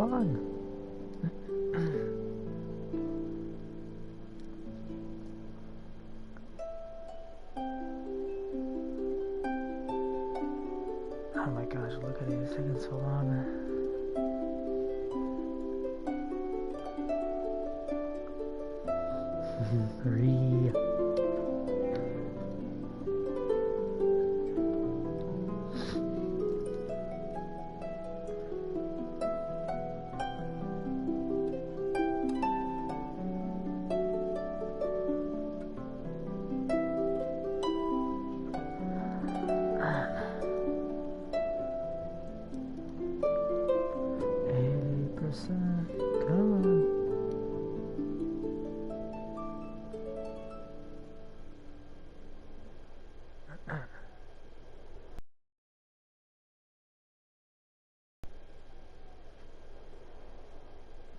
long. Oh my gosh, look at it, it's taking so long. Three.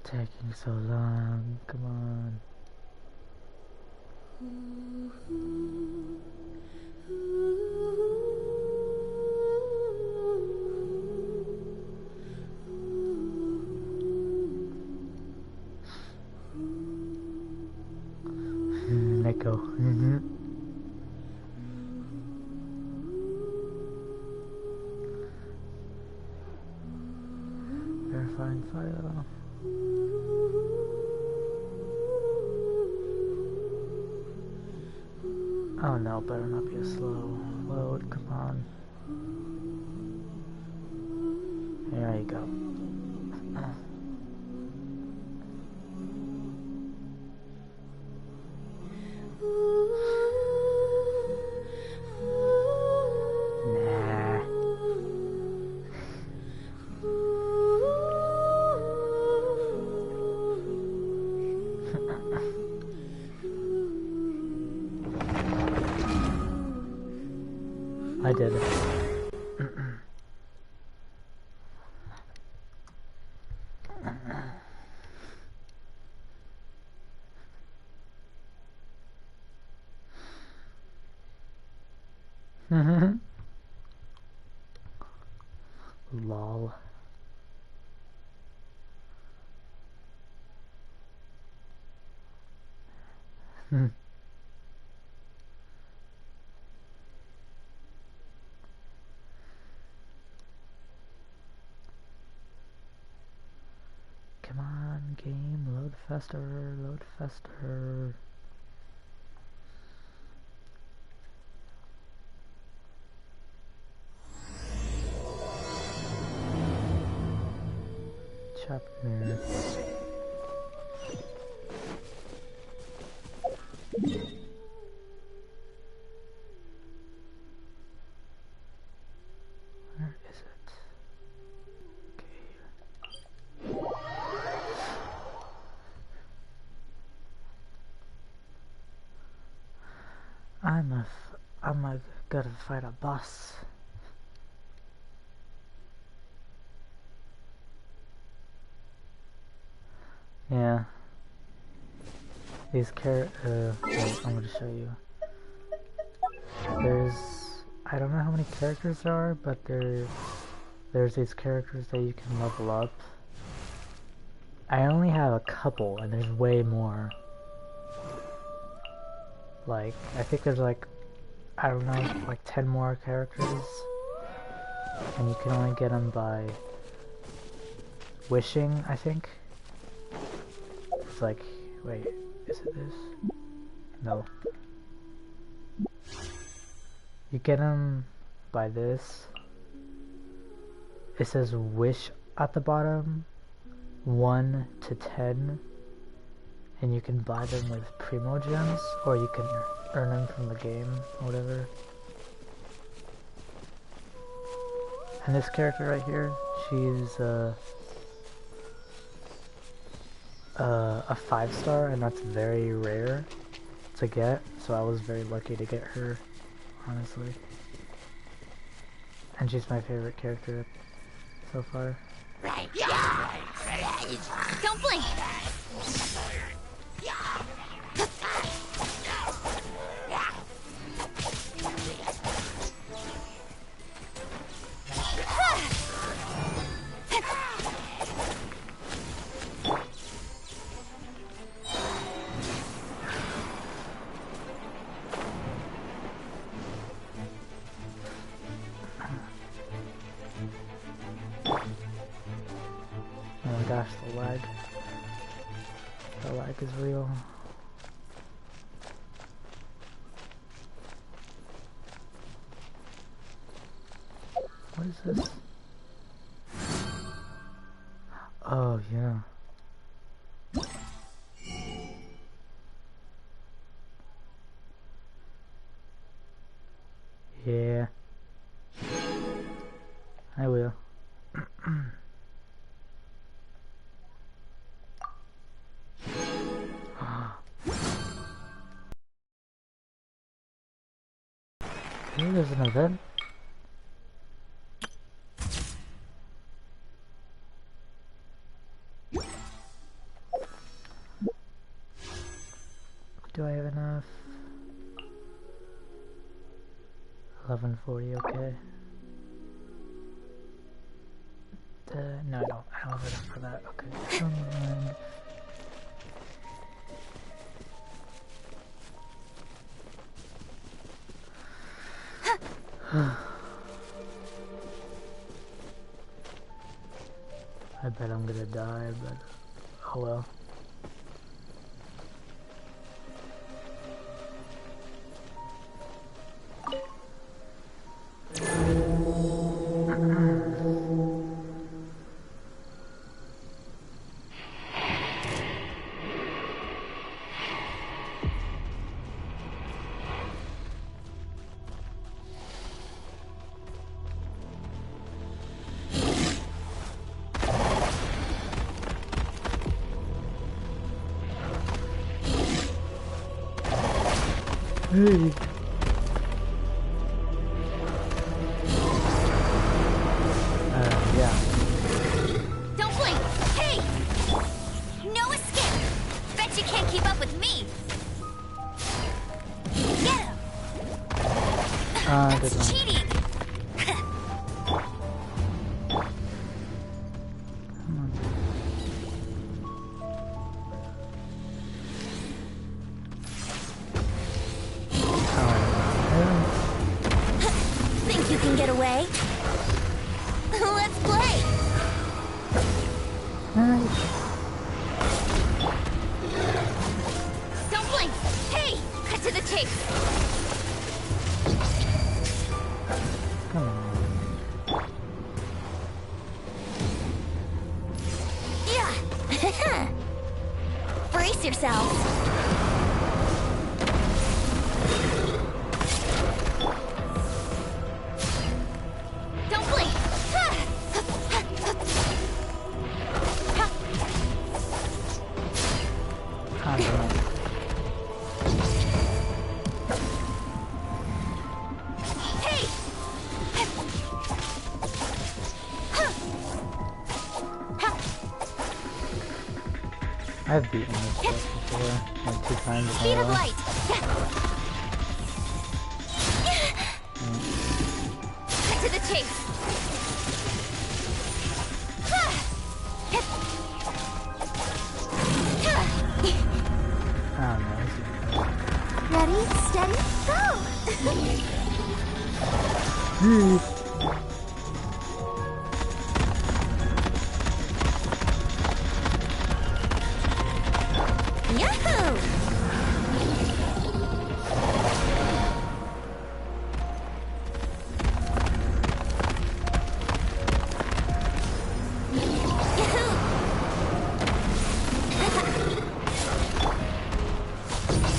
Taking so long, come on. Let go. Verifying file. Oh no, better not be a slow load, come on. There you go. I did it. Lol. Come on, game, load faster, load faster. Chapter. Where is it? Okay. I'm gotta fight a boss. Yeah. These wait, I'm gonna show you. I don't know how many characters there are, but there's these characters that you can level up. I only have a couple, and there's way more. Like, I think there's like, I don't know, like 10 more characters. And you can only get them by wishing, I think. It's like, wait, is it this? No. You get them by this. It says wish at the bottom, 1 to 10. And you can buy them with Primo Gems, or you can earn them from the game, or whatever. And this character right here, she's a 5-star, and that's very rare to get, so I was very lucky to get her, honestly. And she's my favorite character so far. Don't blink! lag. The lag is real. What is this? Oh, yeah. Yeah. I will. Hey, there's an event. Do I have enough? 1140, okay. No, I don't have enough for that. Okay. I bet I'm gonna die, but oh well. Hey. Yeah. Don't blink! Hey! No escape! Bet you can't keep up with me! Get him! That's cheating! Think you can get away? Let's play! Don't blink! Hey! Cut to the chase! Come on. Yeah! Brace yourselves! Don't blink! Hey! I've beaten this stuff before, like 2 times in Speed a of row. light! Cut to the chase! I don't know. Ready, steady, go! Yahoo!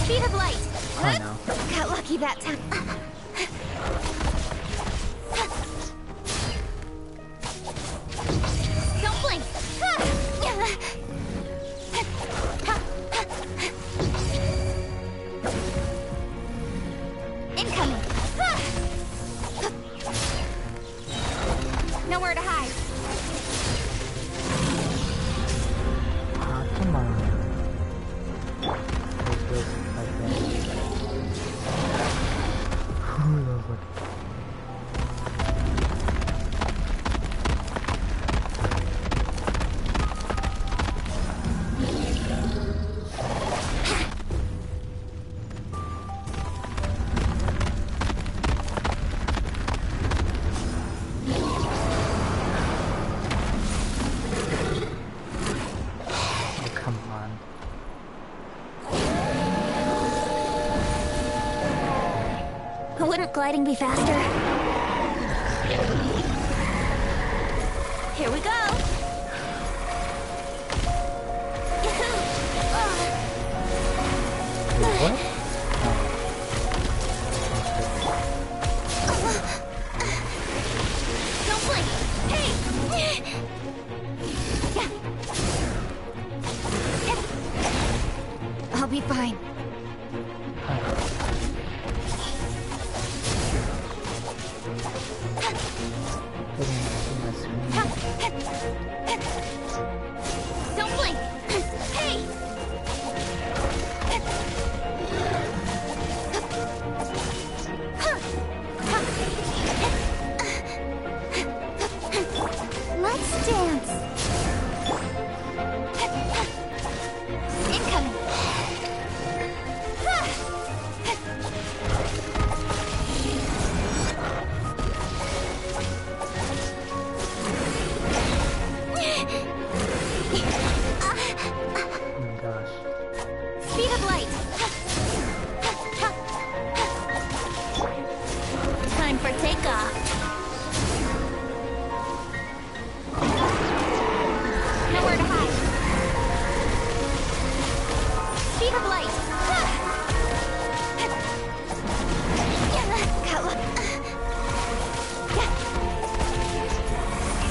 Speed of light! I know. Got lucky that time. Don't blink! Incoming! Nowhere to hide. Come on. There's this like that. Ooh, that was lucky. gliding be faster? Here we go! What? Don't blink! Hey! I'll be fine. Don't blink! Hey! Let's dance! Incoming! Oh my gosh. Speed of light! Time for takeoff! Nowhere to hide! Speed of light!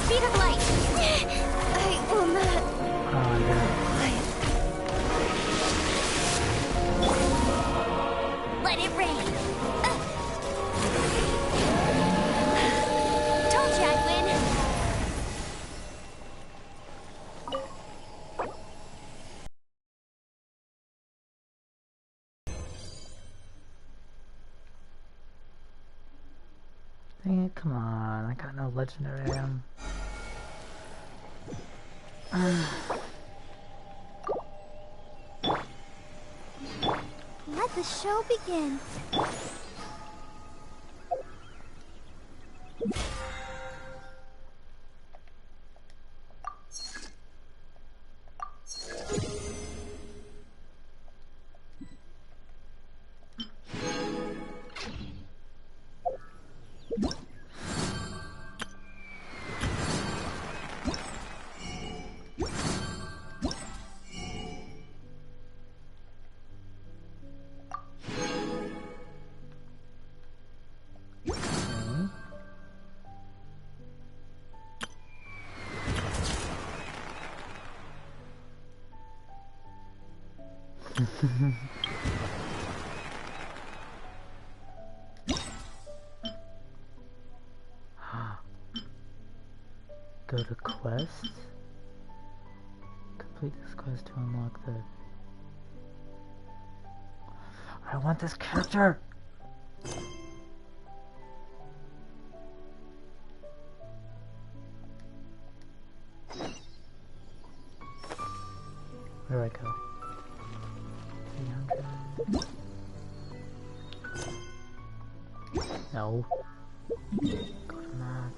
Speed of light! I will not... Oh no. Let it rain! Told you I'd win! Dang it, come on. I got no legendary item. Let the show begin. Go to quest. Complete this quest to unlock the... I want this character! Where do I go? 300. No. Go to map.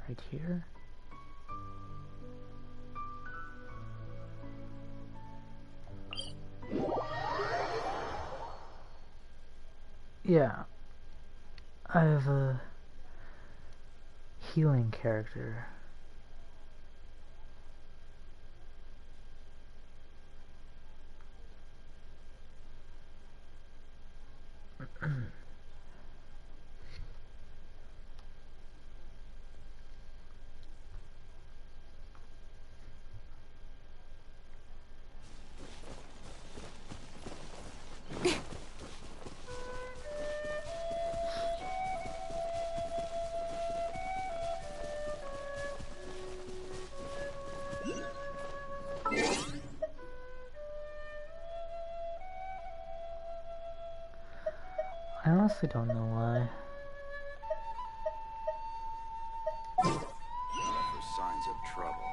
Right here. Yeah. I have a healing character. I honestly don't know why. For signs of trouble.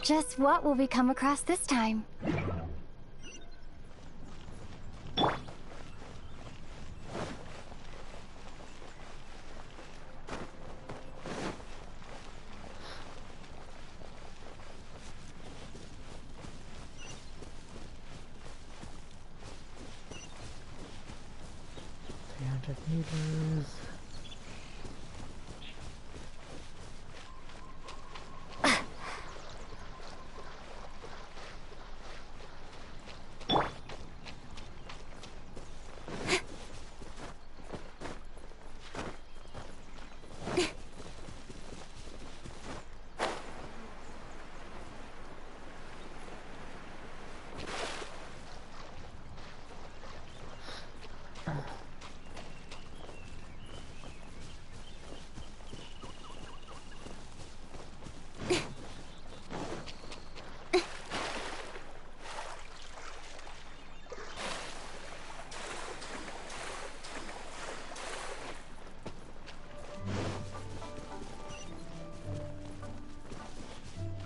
Just what will we come across this time? 300 meters.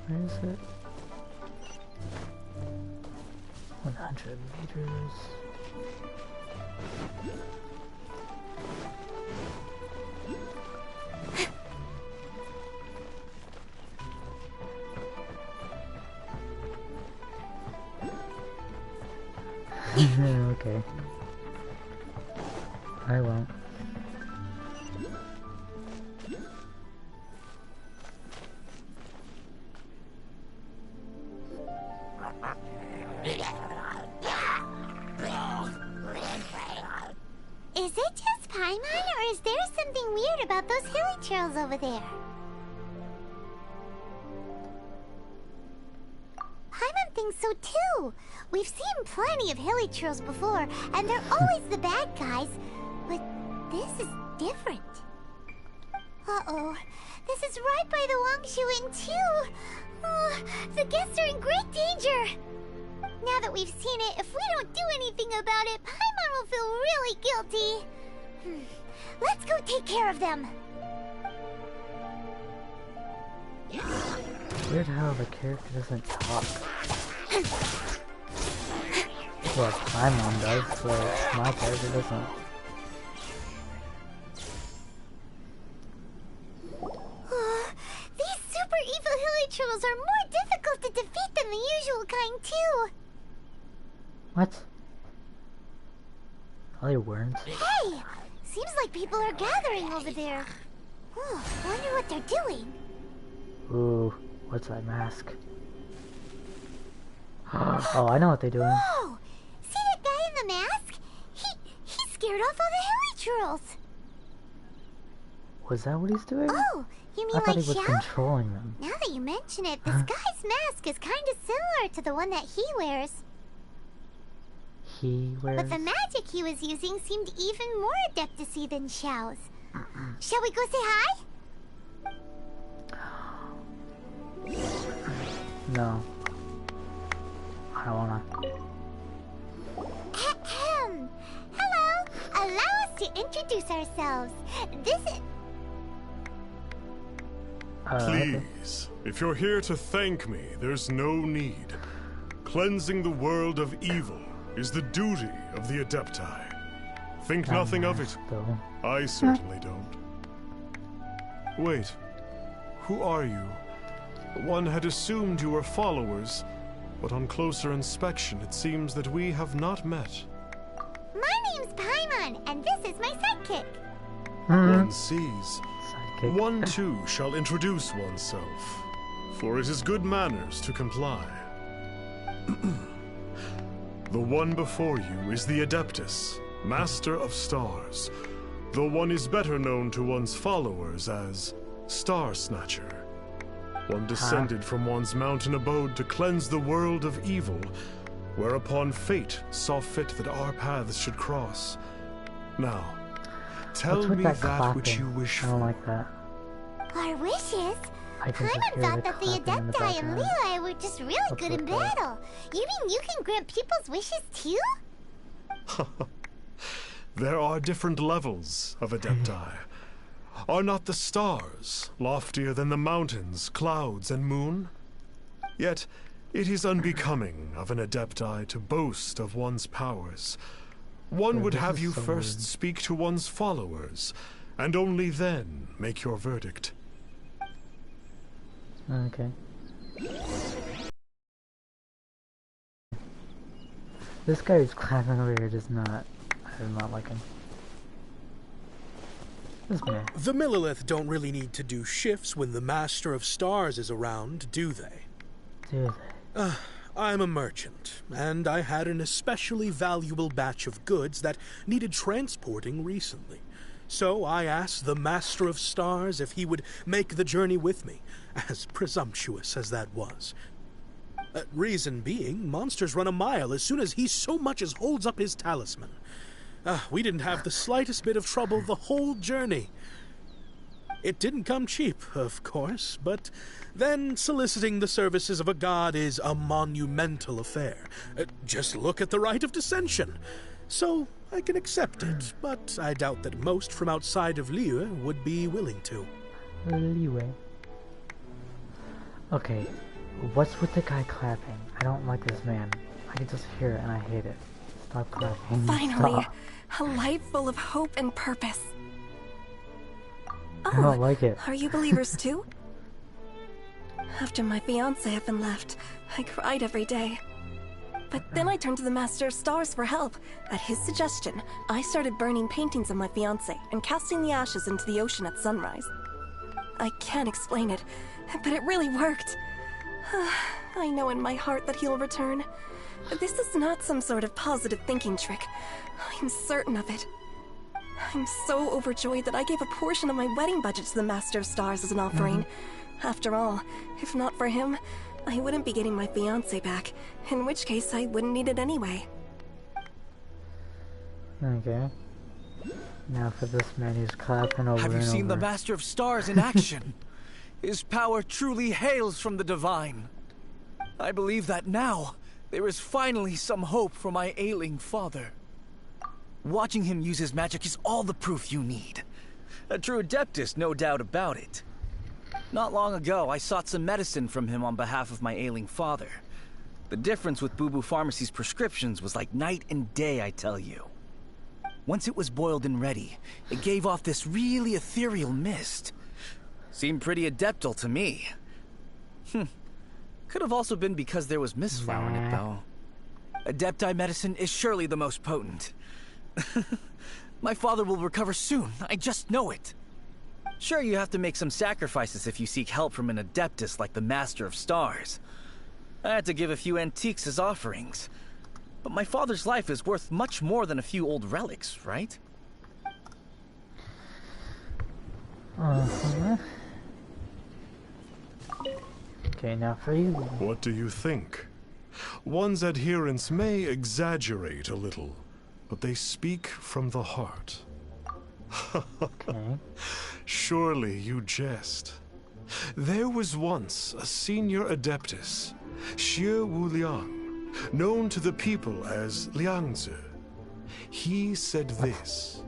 Where is it? 100 meters. Okay. I won't. Is it just Paimon, or is there something weird about those hilly trails over there? Paimon thinks so too. We've seen plenty of hilly trails before, and they're always the bad guys. But this is different. Uh-oh. This is right by the Wangshu Inn too. Oh, the guests are in great danger. Now that we've seen it, if we don't do anything about it, Paimon will feel really guilty. Let's go take care of them. Weird how the character doesn't talk. Well, Paimon does, but my character doesn't. These super evil hilly trolls are more difficult to defeat than the usual kind too. What? Oh, they weren't. Hey! Seems like people are gathering over there. Oh, wonder what they're doing. Ooh, what's that mask? Oh, I know what they're doing. Whoa! See that guy in the mask? He scared off all the hilly trolls. Was that what he's doing? Oh, you mean I thought like he was Xiao? controlling them. Now that you mention it, this guy's mask is kind of similar to the one that he wears. He wears... But the magic he was using seemed even more adeptacy than Xiao's. Shall we go say hi? No. I don't wanna. Ahem. Hello. Allow us to introduce ourselves. This is... Okay. Please, if you're here to thank me, there's no need. Cleansing the world of evil is the duty of the Adepti. Think That nothing of it. mask, though. I certainly don't. Wait, who are you? One had assumed you were followers, but on closer inspection it seems that we have not met. My name's Paimon, and this is my sidekick. One sees. Sidekick. One too shall introduce oneself, for it is good manners to comply. The one before you is the Adeptus, Master of Stars, though one is better known to one's followers as Star Snatcher. One descended from one's mountain abode to cleanse the world of evil, whereupon fate saw fit that our paths should cross. Now, tell What's with me that that which clapping? you wish I don't for. like that. Our wishes? I can just Paimon hear thought the that the clapping in the Adepti and background. Leela were just really What's good in with that? battle. You mean you can grant people's wishes too? There are different levels of Adepti. Are not the stars loftier than the mountains, clouds, and moon? Yet, it is unbecoming of an Adepti to boast of one's powers. One would this have is you so first weird. speak to one's followers, and only then make your verdict. Okay. This guy who's clapping over here does not... I do not like him. This man. The Millilith don't really need to do shifts when the Master of Stars is around, do they? Do they? I'm a merchant, and I had an especially valuable batch of goods that needed transporting recently. So I asked the Master of Stars if he would make the journey with me, as presumptuous as that was. Reason being, monsters run a mile as soon as he so much as holds up his talisman. We didn't have the slightest bit of trouble the whole journey. It didn't come cheap, of course, but then soliciting the services of a god is a monumental affair. Just look at the Rite of Dissension. So I can accept it, but I doubt that most from outside of Liyue would be willing to. Leeway. Okay, what's with the guy clapping? I don't like this man. I can just hear it and I hate it. Stop clapping. Finally, Stop. a life full of hope and purpose. I don't like it. Are you believers too? After my fiancé had been left, I cried every day. But then I turned to the Master of Stars for help. At his suggestion, I started burning paintings of my fiancé and casting the ashes into the ocean at sunrise. I can't explain it, but it really worked. I know in my heart that he'll return. This is not some sort of positive thinking trick. I'm certain of it. I'm so overjoyed that I gave a portion of my wedding budget to the Master of Stars as an offering. After all, if not for him, I wouldn't be getting my fiancé back, in which case I wouldn't need it anyway. Okay. Now for this man who's clapping over Have you and seen the over. Master of Stars in action? His power truly hails from the divine. I believe that now, there is finally some hope for my ailing father. Watching him use his magic is all the proof you need. A true adeptus, no doubt about it. Not long ago, I sought some medicine from him on behalf of my ailing father. The difference with Boo Boo Pharmacy's prescriptions was like night and day, I tell you. Once it was boiled and ready, it gave off this really ethereal mist. Seemed pretty adeptal to me. Could have also been because there was mistflower in it, though. Adepti medicine is surely the most potent. My father will recover soon, I just know it. Sure, you have to make some sacrifices if you seek help from an adeptus like the Master of Stars. I had to give a few antiques as offerings. But my father's life is worth much more than a few old relics, right? Okay, now for you. What do you think? One's adherents may exaggerate a little, but they speak from the heart. Okay. Surely you jest. There was once a senior adeptus, Xie Wuliang, known to the people as Liangzi. He said this: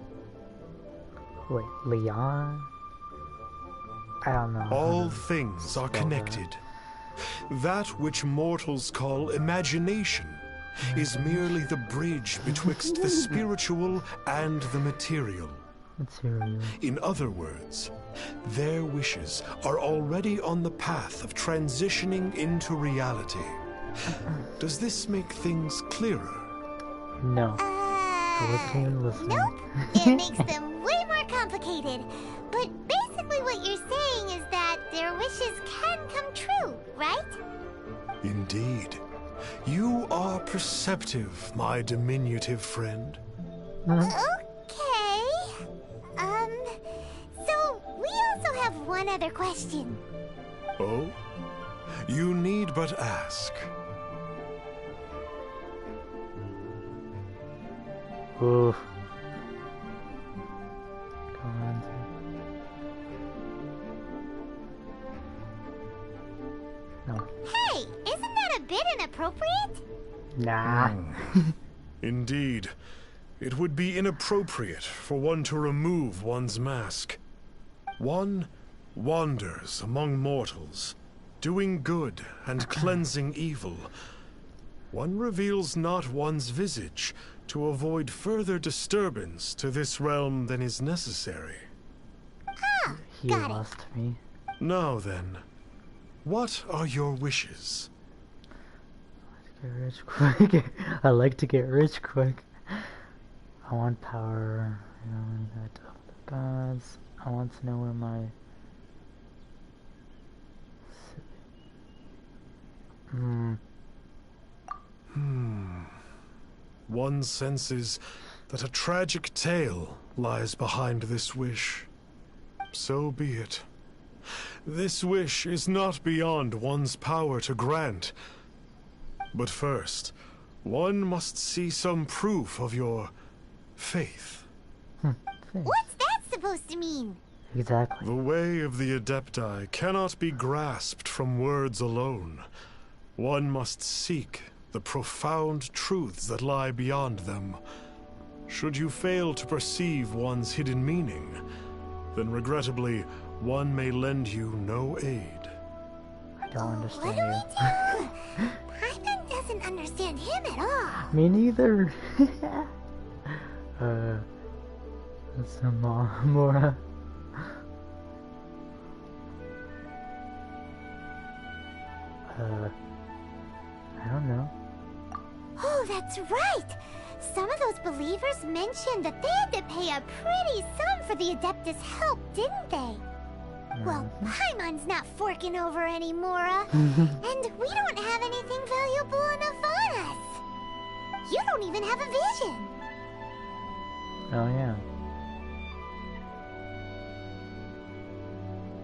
Wait, Leon? I don't know. all things are connected. That which mortals call imagination is merely the bridge betwixt the spiritual and the material. Material. In other words, their wishes are already on the path of transitioning into reality. Does this make things clearer? No. I wasn't even listening. Nope. It makes them way more complicated. But basically what you're saying is that their wishes can come true, right? Indeed. You are perceptive, my diminutive friend. Okay. So we also have one other question. Oh? You need but ask. Oof. Come on. No. Hey, isn't that a bit inappropriate? Nah. Indeed. It would be inappropriate for one to remove one's mask. One wanders among mortals, doing good and cleansing evil. One reveals not one's visage to avoid further disturbance to this realm than is necessary. He Got it. lost me. Now then, what are your wishes? Get rich quick. I like to get rich quick. I want power. You know, Gods, I want to know where my... One senses that a tragic tale lies behind this wish. So be it. This wish is not beyond one's power to grant. But first, one must see some proof of your faith. What's that supposed to mean? Exactly. The way of the Adepti cannot be grasped from words alone. One must seek the profound truths that lie beyond them. Should you fail to perceive one's hidden meaning, then regrettably, one may lend you no aid. I don't What understand do you. we do? Paimon doesn't understand him at all. Me neither. That's some Mora. I don't know. Oh, that's right! Some of those believers mentioned that they had to pay a pretty sum for the Adeptus' help, didn't they? Well, Paimon's not forking over anymore, and we don't have anything valuable enough on us. You don't even have a vision. Oh yeah.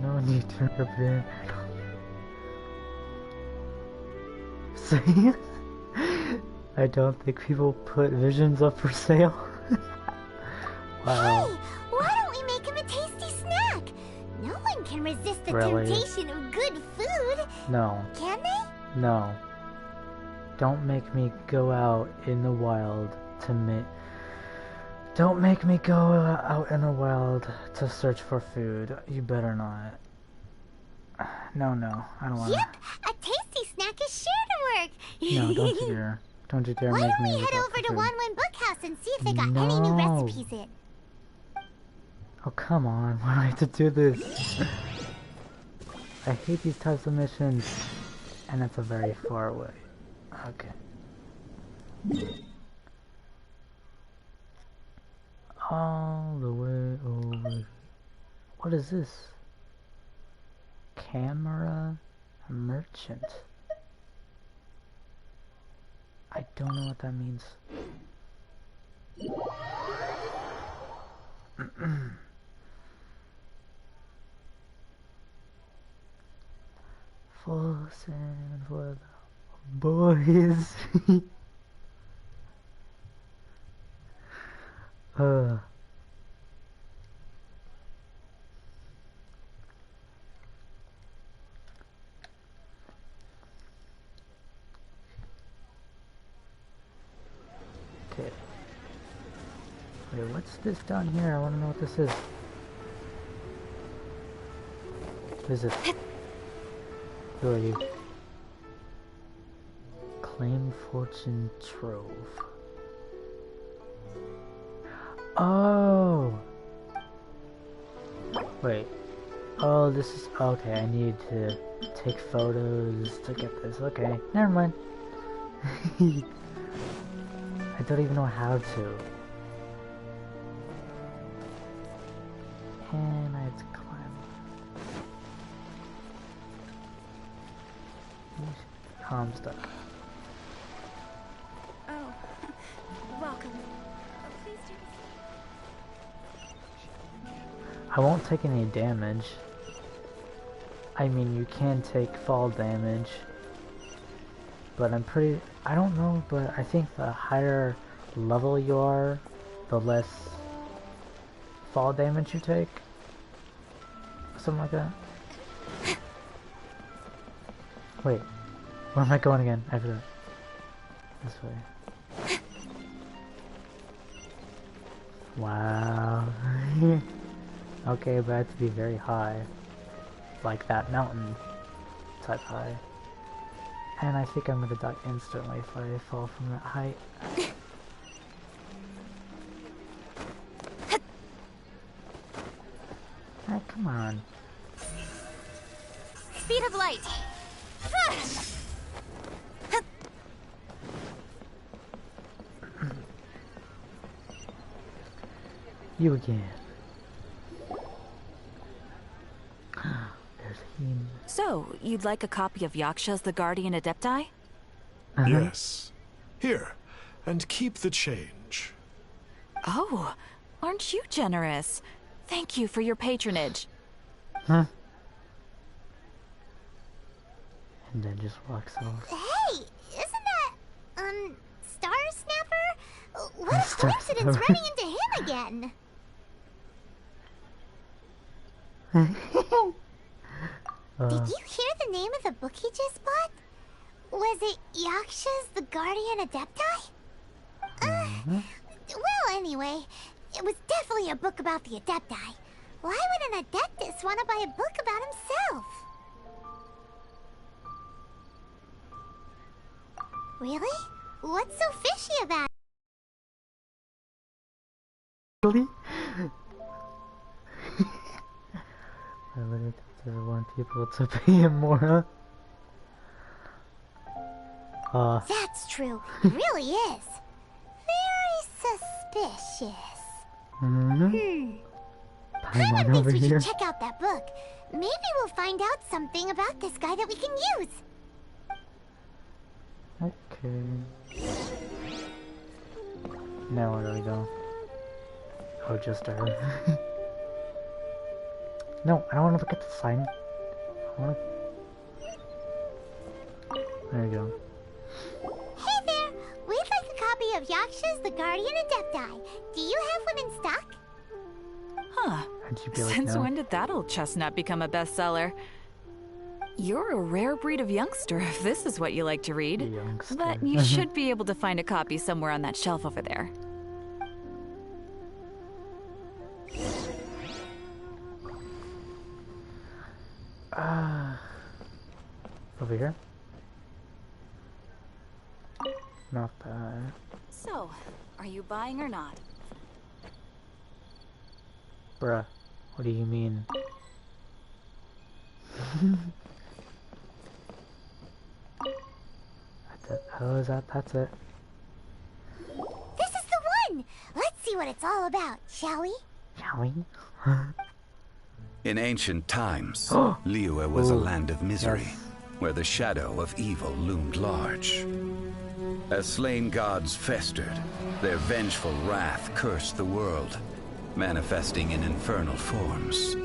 No need to prepare. See? I don't think people put visions up for sale. Wow. Hey, why don't we make him a tasty snack? No one can resist the Really? temptation of good food, No. can they? No. Don't make me go out in the wild to Don't make me go out in the wild to search for food. You better not. No, I don't wanna. Yep, a tasty snack is sure to work. No, don't you dare. Don't you dare Why make don't me we look head up over for to food. Wanwan Bookhouse and see if they got any new No. recipes in? Oh, come on. Why do I have to do this? I hate these types of missions. And it's a very far away. Okay. All the way over. What is this? Camera merchant. I don't know what that means. Full send for the boys. Okay. Wait, what's this down here? I want to know what this is. What is it? Who are you? Claim Fortune Trove. Oh! Wait. Oh, this is... Okay, I need to take photos to get this. Okay, never mind. I don't even know how to. And I have to climb. Calm stuff. Oh, welcome. Please do. I won't take any damage. I mean, you can take fall damage. But I'm pretty... I don't know, but I think the higher level you are, the less fall damage you take. Something like that. Wait, where am I going again? I forgot. This way. Wow. Okay, but I have to be very high. Like that mountain type high. And I think I'm gonna die instantly if I fall from that height. Ah, come on. Speed of light. You again. So, you'd like a copy of Yaksha's The Guardian Adepti? Yes. Here, and keep the change. Oh, aren't you generous? Thank you for your patronage. Huh? And then just walks off. Hey, isn't that, Star Snapper? What a coincidence running into him again. Did you hear the name of the book he just bought? Was it Yaksha's The Guardian Adepti? Well, anyway, it was definitely a book about the Adepti. Why would an Adeptus want to buy a book about himself? Really? What's so fishy about it? Really? I literally want people to pay him more, huh? That's true. It really is. Very suspicious. Paimon thinks we should check out that book. Maybe we'll find out something about this guy that we can use. Okay. Now where do we go? Oh, just her. No, I don't want to look at the sign. I want to... There we go. Hey there! We'd like a copy of Yaksha's The Guardian Adepti. Do you have one in stock? Huh. And she'd be like, Since no. when did that old chestnut become a bestseller? You're a rare breed of youngster, if this is what you like to read. Youngster. But you should be able to find a copy somewhere on that shelf over there. Over here? Not bad. So, are you buying or not? Bruh, what do you mean? That's it. Oh, is that? That's it. This is the one! Let's see what it's all about, shall we? Shall we? In ancient times, Liyue was a land of misery, where the shadow of evil loomed large. As slain gods festered, their vengeful wrath cursed the world, manifesting in infernal forms.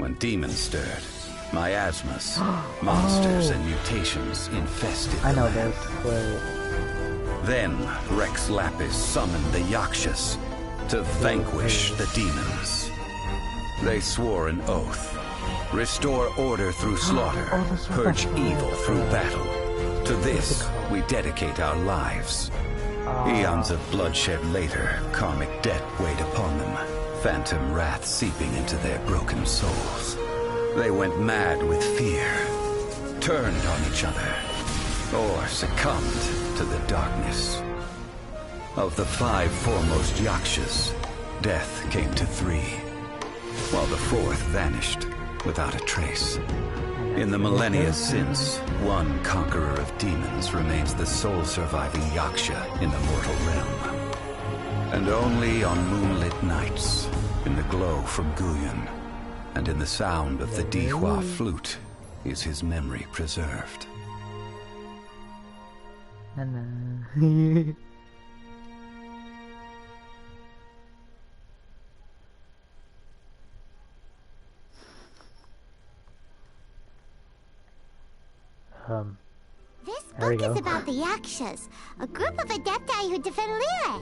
When demons stirred, miasmas, monsters, and mutations infested I the know land. this. Wait. Then Rex Lapis summoned the Yakshas to vanquish the demons. They swore an oath. Restore order through slaughter, purge evil through battle. To this, we dedicate our lives. Eons of bloodshed later, karmic debt weighed upon them, phantom wrath seeping into their broken souls. They went mad with fear, turned on each other, or succumbed to the darkness. Of the 5 foremost Yakshas, death came to 3, while the 4th vanished without a trace. In the millennia since, one conqueror of demons remains the sole surviving Yaksha in the mortal realm. And only on moonlit nights, in the glow from Guyon, and in the sound of the Dihua flute, is his memory preserved. And This There we book is go. about the Yakshas, a group of Adepti who defend Liyue.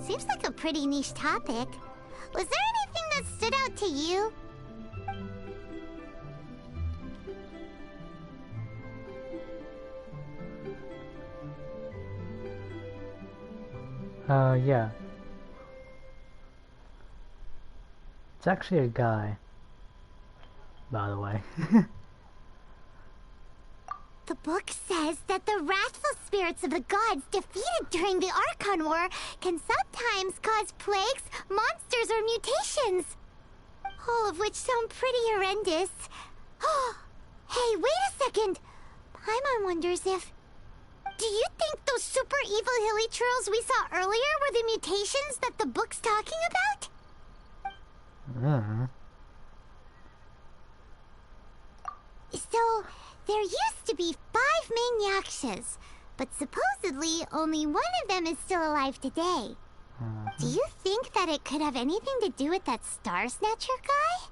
Seems like a pretty niche topic. Was there anything that stood out to you? yeah. It's actually a guy, by the way. The book says that the wrathful spirits of the gods defeated during the Archon War can sometimes cause plagues, monsters, or mutations. All of which sound pretty horrendous. Hey, wait a second. Paimon wonders if... Do you think those super evil hilly trolls we saw earlier were the mutations that the book's talking about? So, there used to be 5 main yakshas, but supposedly only one of them is still alive today. Do you think that it could have anything to do with that Star Snatcher guy?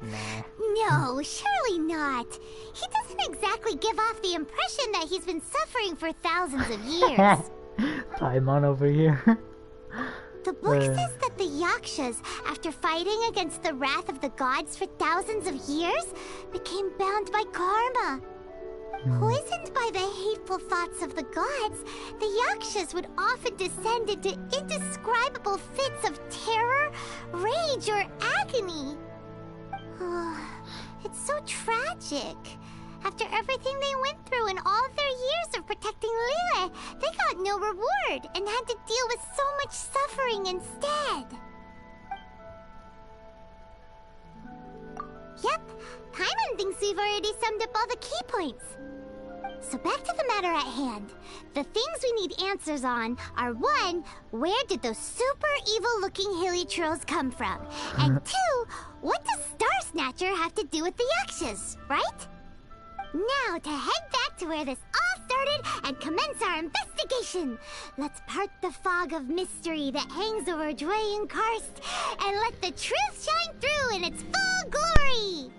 No, surely not. He doesn't exactly give off the impression that he's been suffering for thousands of years. Paimon over here. The book says that the Yakshas, after fighting against the wrath of the gods for thousands of years, became bound by karma. Poisoned by the hateful thoughts of the gods, the Yakshas would often descend into indescribable fits of terror, rage, or agony. It's so tragic. After everything they went through in all their years of protecting Lille, they got no reward and had to deal with so much suffering instead. Yep, Paimon thinks we've already summed up all the key points. So back to the matter at hand. The things we need answers on are 1, where did those super evil-looking hilichurls come from? And 2, what does Star Snatcher have to do with the Yakshas, right? Now to head back to where this all started and commence our investigation. Let's part the fog of mystery that hangs over Dwayne Karst and let the truth shine through in its full glory.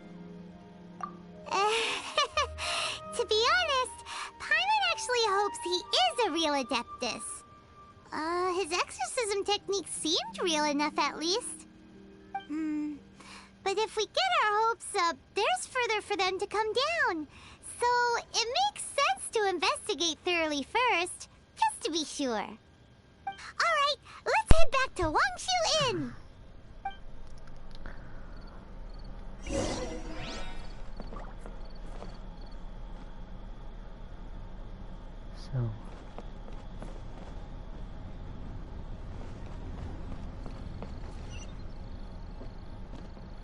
To be honest, Paimon actually hopes he is a real Adeptus. His exorcism technique seemed real enough at least. But if we get our hopes up, there's further for them to come down. So it makes sense to investigate thoroughly first, just to be sure. Alright, let's head back to Wangshu Inn! So...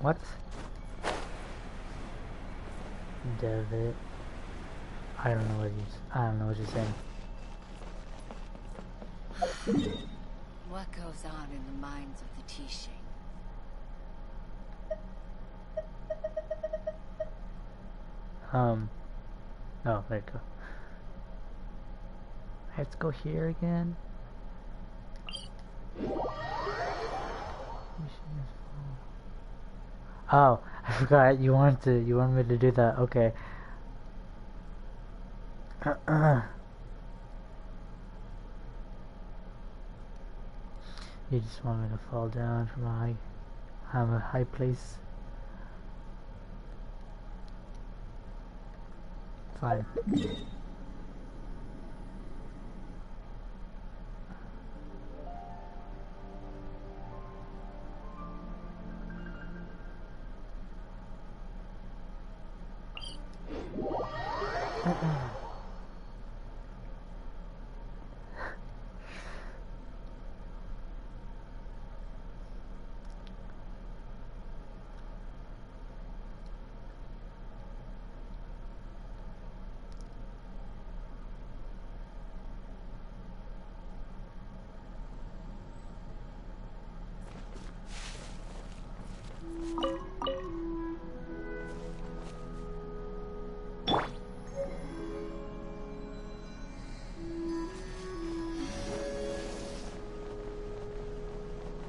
What? David. I don't know what you're saying. What goes on in the minds of the Tishin? Oh, there you go. Let's go here again. Oh, I forgot you wanted me to do that. Okay. You just want me to fall down from a high place. Fine.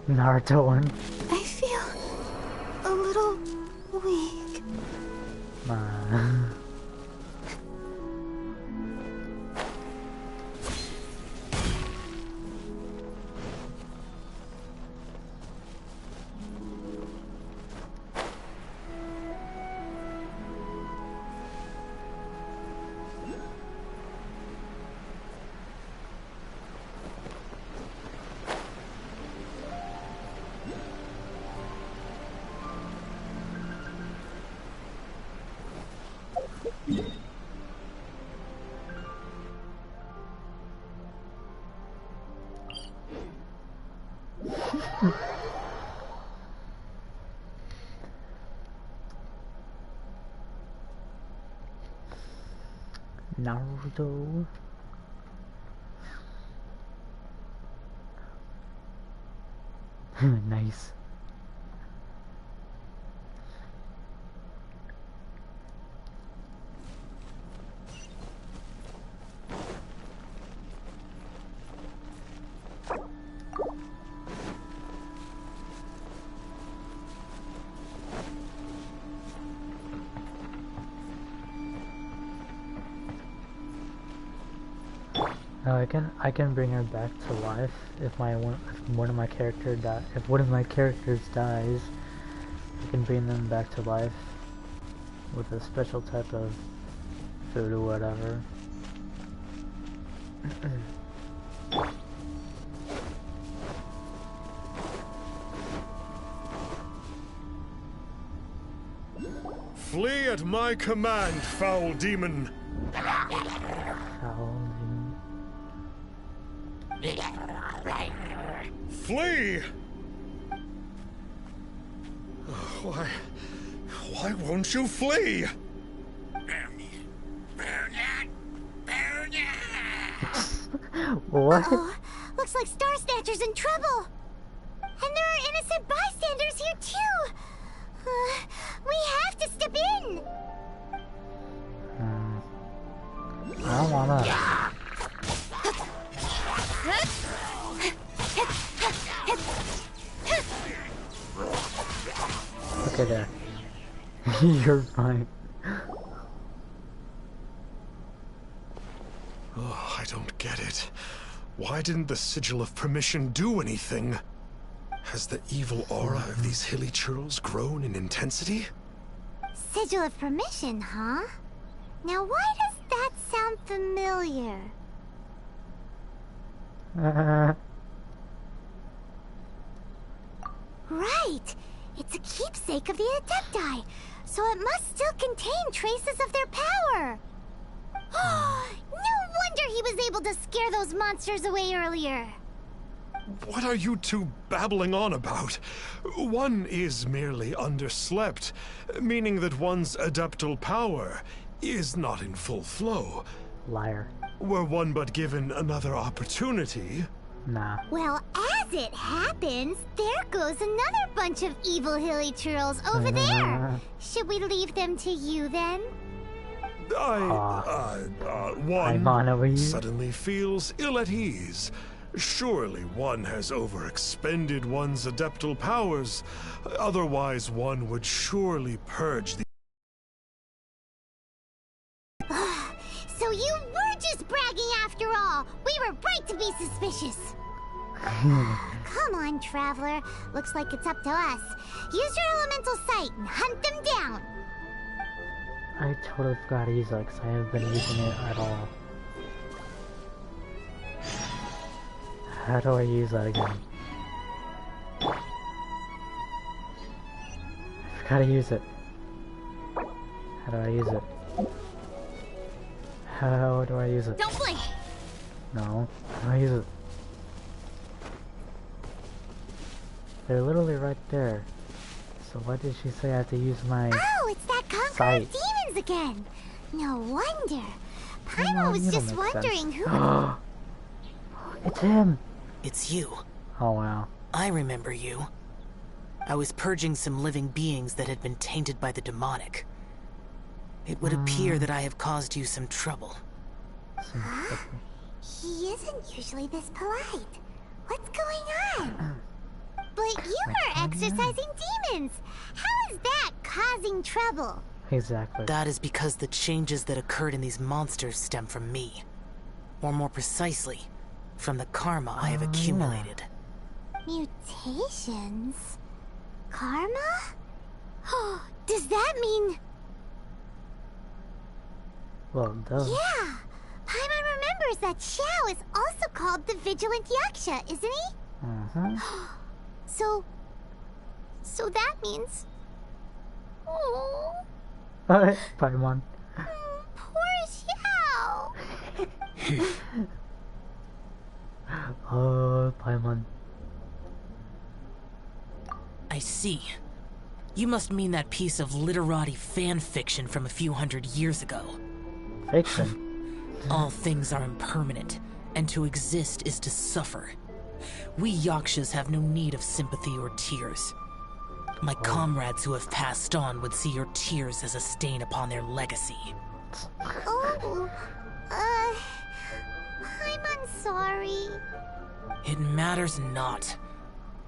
Naruto one. I feel a little weak. Naruto. Nice. No, I can bring her back to life if one of my characters dies. I can bring them back to life with a special type of food or whatever. Flee at my command, foul demon! Foul demon. Flee! Why won't you flee? What? Oh, looks like Star Snatcher's in trouble. And there are innocent bystanders here too. We have to step in. I don't wanna. Okay, there. You're fine. Oh, I don't get it. Why didn't the Sigil of Permission do anything? Has the evil aura of these hilly churls grown in intensity? Sigil of Permission, huh? Now why does that sound familiar? Right! It's a keepsake of the Adepti, so it must still contain traces of their power! No wonder he was able to scare those monsters away earlier! What are you two babbling on about? One is merely underslept, meaning that one's adeptal power is not in full flow. Liar. Were one but given another opportunity... Nah. Well, as it happens, there goes another bunch of evil hilly churls over there. Should we leave them to you then? One suddenly feels ill at ease. Surely one has overexpended one's adeptal powers. Otherwise, one would surely purge the... So you were just bragging after all. We were right to be suspicious. Come on, Traveler. Looks like it's up to us. Use your elemental sight and hunt them down. I totally forgot to use that because I haven't been using it at all. How do I use that again? I forgot to use it. How do I use it? How do I use it? Don't blink! No. How do I use it? They're literally right there. So why did she say I have to use my Oh, it's that Conqueror sight? of Demons again! No wonder. Paimon was just wondering who... It's him! It's you. Oh wow. I remember you. I was purging some living beings that had been tainted by the demonic. It would appear that I have caused you some trouble. Huh? He isn't usually this polite. What's going on? But you are exorcising demons! How is that causing trouble? Exactly. That is because the changes that occurred in these monsters stem from me. Or more precisely, from the karma I have accumulated. Mutations? Karma? Oh, does that mean... Well, duh. Yeah! Paimon remembers that Xiao is also called the Vigilant Yaksha, isn't he? So that means... Oh... Paimon. Poor Xiao! Oh, Paimon. I see. You must mean that piece of literati fan fiction from a few hundred years ago. Fiction? All things are impermanent, and to exist is to suffer. We Yakshas have no need of sympathy or tears. My comrades who have passed on would see your tears as a stain upon their legacy. Oh, I'm sorry. It matters not.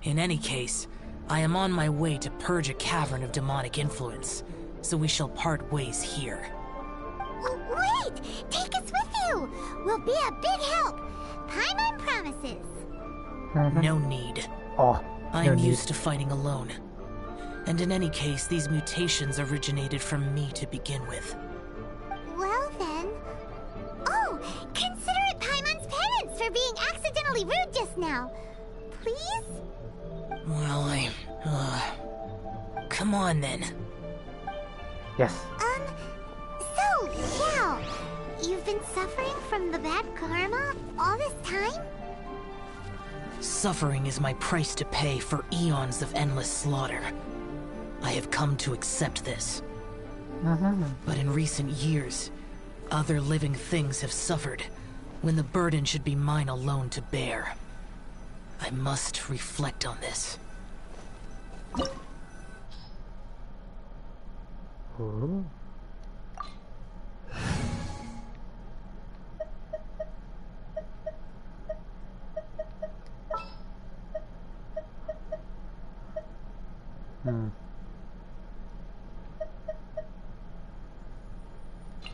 In any case, I am on my way to purge a cavern of demonic influence, so we shall part ways here. Wait! Take us with you! We'll be a big help! Paimon promises. No need. Oh, I'm used to fighting alone. And in any case, these mutations originated from me to begin with. Well then... Oh! Consider it Paimon's penance for being accidentally rude just now. Please? Well, come on then. Yes. So, yeah. You've been suffering from the bad karma all this time? Suffering is my price to pay for eons of endless slaughter. I have come to accept this. But in recent years, other living things have suffered, when the burden should be mine alone to bear. I must reflect on this. Ooh.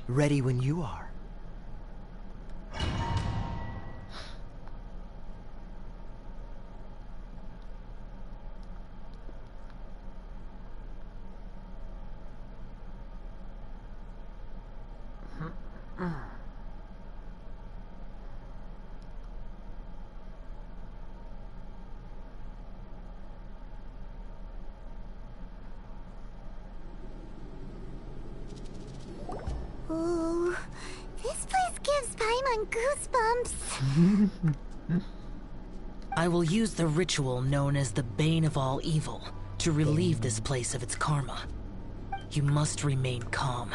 Ready when you are. Ooh, this place gives Paimon goosebumps. I will use the ritual known as the Bane of All Evil to relieve this place of its karma. You must remain calm.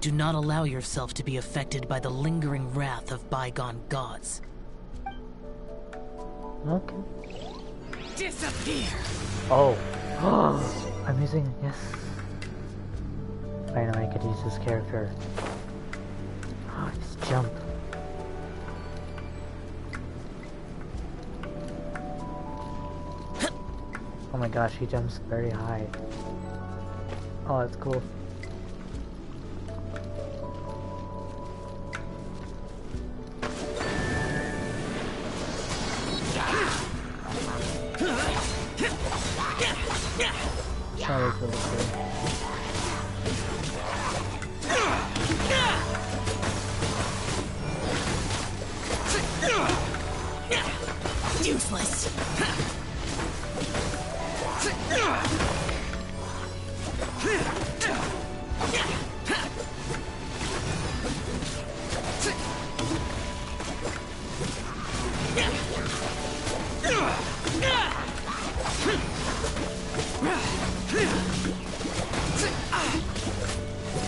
Do not allow yourself to be affected by the lingering wrath of bygone gods. Okay. Disappear! Oh. I'm using... Yes. I know I could use this character. Oh, just jump. Oh my gosh, he jumps very high. Oh, that's cool. That was really cool. Useless.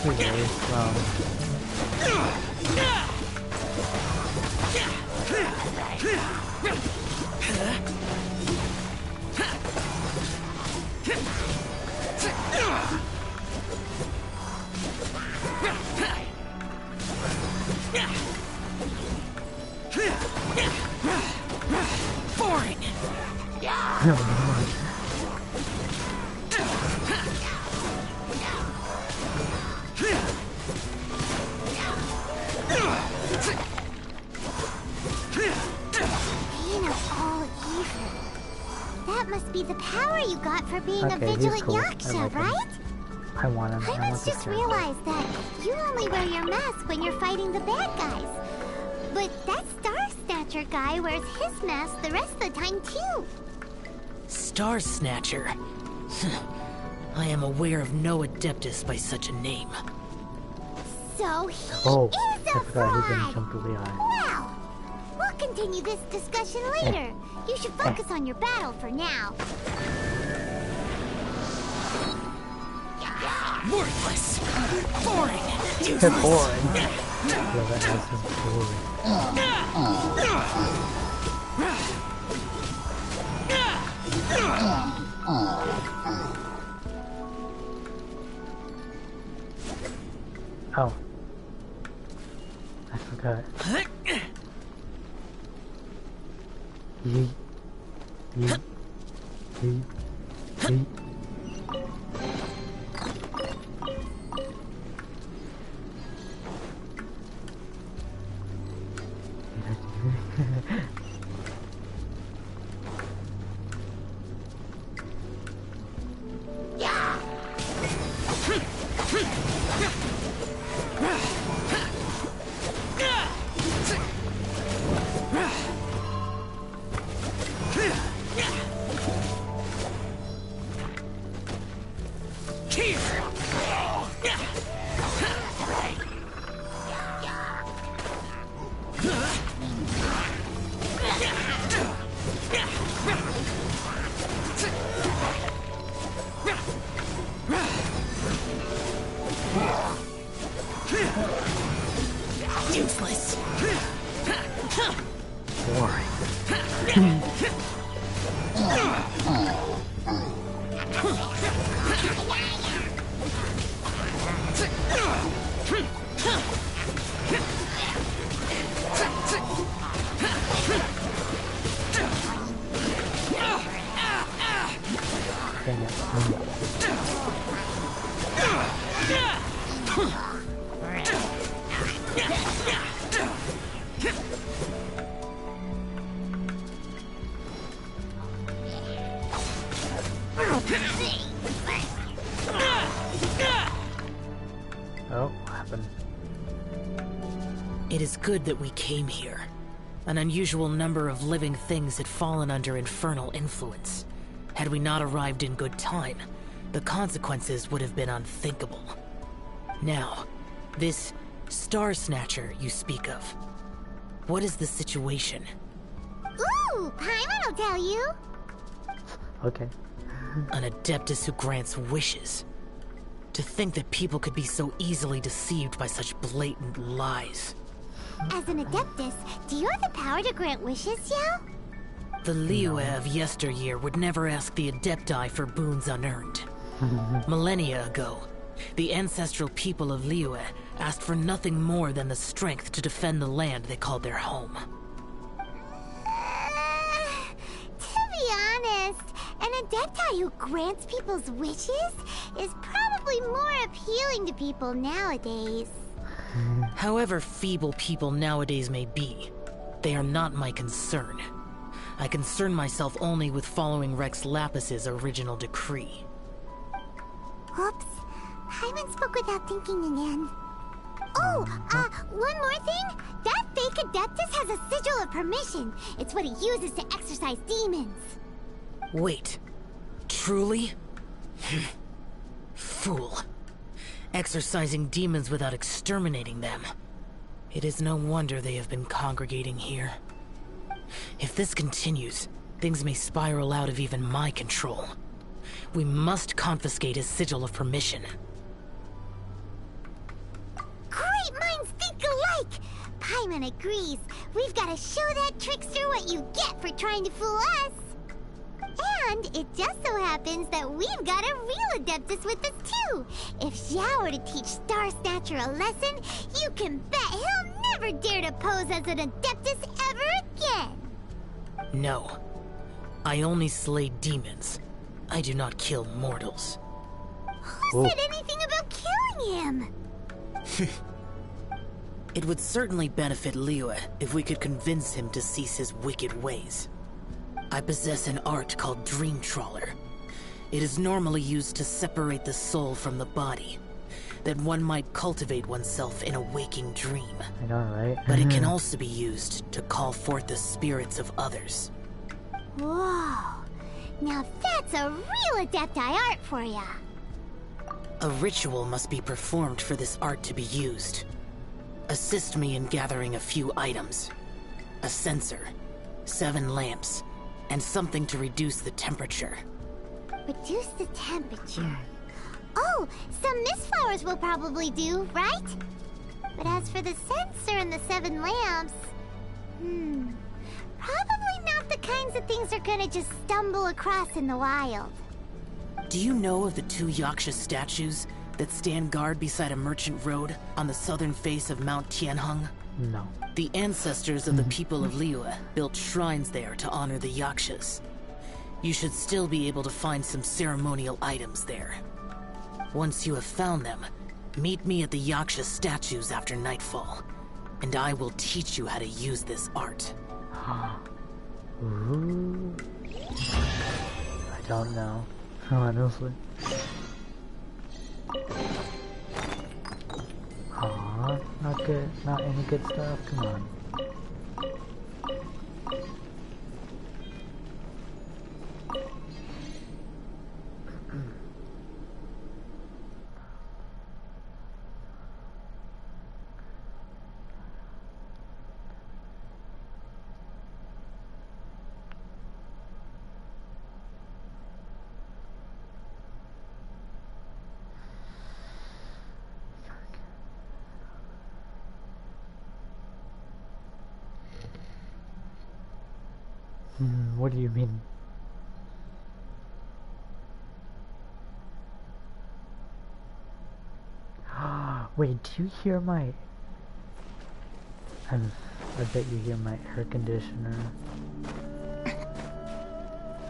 He's very slow. Boring. Bane of all evil. That must be the power you got for being a Okay, he's vigilant cool. I yaksha, like him. right? I want him. I want Paimon's this just character. realized that you only wear your mask when you're fighting the bad guys. But that Star Snatcher guy wears his mask the rest of the time too. Star Snatcher. I am aware of no Adeptus by such a name. So he Oh, is a I forgot he didn't fraud. jump really high. Well, we'll continue this discussion later. You should focus on your battle for now. Worthless. Boring. They're Useless. boring. Yeah, that house is boring. Oh. I forgot. Yeet. Yeet. Yeet. Yeet. boring. Dang it. Oh, what happened? It is good that we came here. An unusual number of living things had fallen under infernal influence. Had we not arrived in good time, the consequences would have been unthinkable. Now, this Star Snatcher you speak of, what is the situation? Ooh, Paimon will tell you. Okay. An Adeptus who grants wishes. To think that people could be so easily deceived by such blatant lies. As an Adeptus, do you have the power to grant wishes, Yao? The Liyue of yesteryear would never ask the Adepti for boons unearned. Millennia ago, the ancestral people of Liyue asked for nothing more than the strength to defend the land they called their home. To be honest, an Adepti who grants people's wishes is probably more appealing to people nowadays. However feeble people nowadays may be, they are not my concern. I concern myself only with following Rex Lapis's original decree. Oops. Paimon spoke without thinking again. Oh, one more thing. That fake Adeptus has a sigil of permission. It's what he uses to exorcise demons. Wait. Truly? Fool. Exorcising demons without exterminating them. It is no wonder they have been congregating here. If this continues, things may spiral out of even my control. We must confiscate his sigil of permission. Great minds think alike! Paimon agrees. We've got to show that trickster what you get for trying to fool us. And it just so happens that we've got a real Adeptus with us too. If Xiao were to teach Star Snatcher a lesson, you can bet he'll never dare to pose as an Adeptus ever again. No. I only slay demons. I do not kill mortals. Who said anything about killing him? It would certainly benefit Liyue if we could convince him to cease his wicked ways. I possess an art called Dream Trawler. It is normally used to separate the soul from the body, that one might cultivate oneself in a waking dream. I know, right? But it can also be used to call forth the spirits of others. Whoa. Now that's a real Adepti art for ya. A ritual must be performed for this art to be used. Assist me in gathering a few items. A censer, 7 lamps, and something to reduce the temperature. Reduce the temperature. Oh, some mist flowers will probably do, right? But as for the censer and the 7 lamps... probably not the kinds of things they're gonna just stumble across in the wild. Do you know of the 2 Yaksha statues that stand guard beside a merchant road on the southern face of Mount Tianheng? No. The ancestors of the people of Liyue built shrines there to honor the Yakshas. You should still be able to find some ceremonial items there. Once you have found them, meet me at the Yaksha statues after nightfall, and I will teach you how to use this art. Ooh. I don't know, honestly. Aw, not good. Not any good stuff. Come on. What do you mean? Wait, do you hear my... I bet you hear my air conditioner.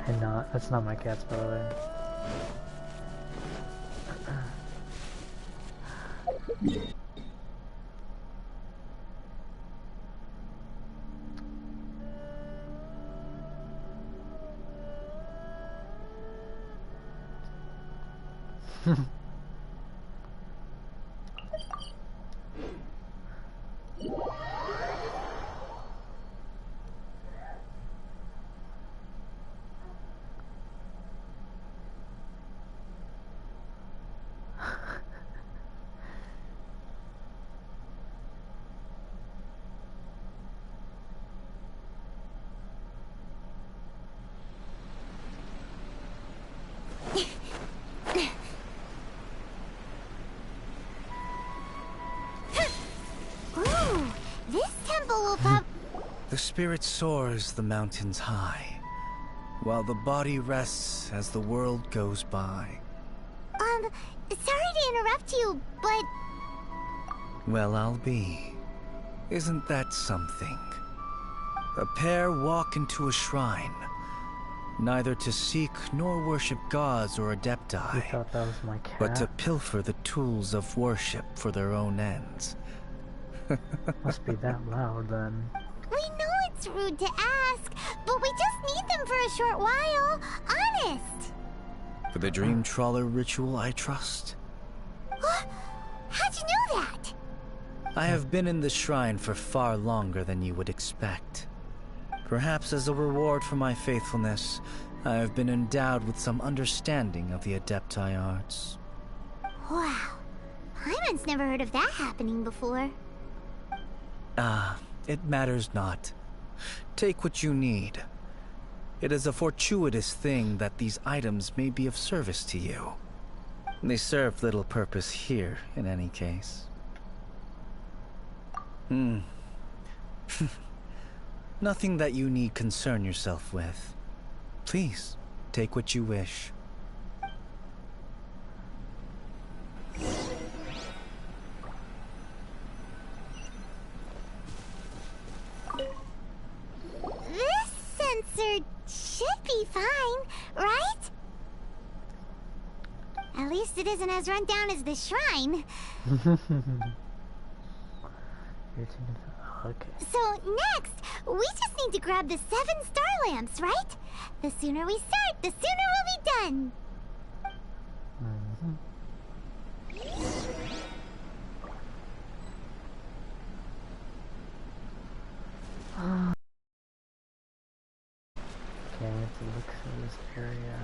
And not, that's not my cat's, by the way. The spirit soars the mountains high, while the body rests as the world goes by. Sorry to interrupt you, but... Well, I'll be. Isn't that something? A pair walk into a shrine, neither to seek nor worship gods or adepti, You thought that was my cat? but to pilfer the tools of worship for their own ends. Must be that loud, then. We know it's rude to ask, but we just need them for a short while. Honest. For the Dream Trawler ritual, I trust. How'd you know that? I have been in the shrine for far longer than you would expect. Perhaps as a reward for my faithfulness, I have been endowed with some understanding of the Adepti arts. Wow. Hyman's never heard of that happening before. It matters not. Take what you need. It is a fortuitous thing that these items may be of service to you. They serve little purpose here, in any case. Nothing that you need concern yourself with. Please, take what you wish. This sensor should be fine, right? At least it isn't as run down as the shrine. Okay. So next, we just need to grab the 7 star lamps, right? The sooner we start, the sooner we'll be done. Okay, I have to look through this area.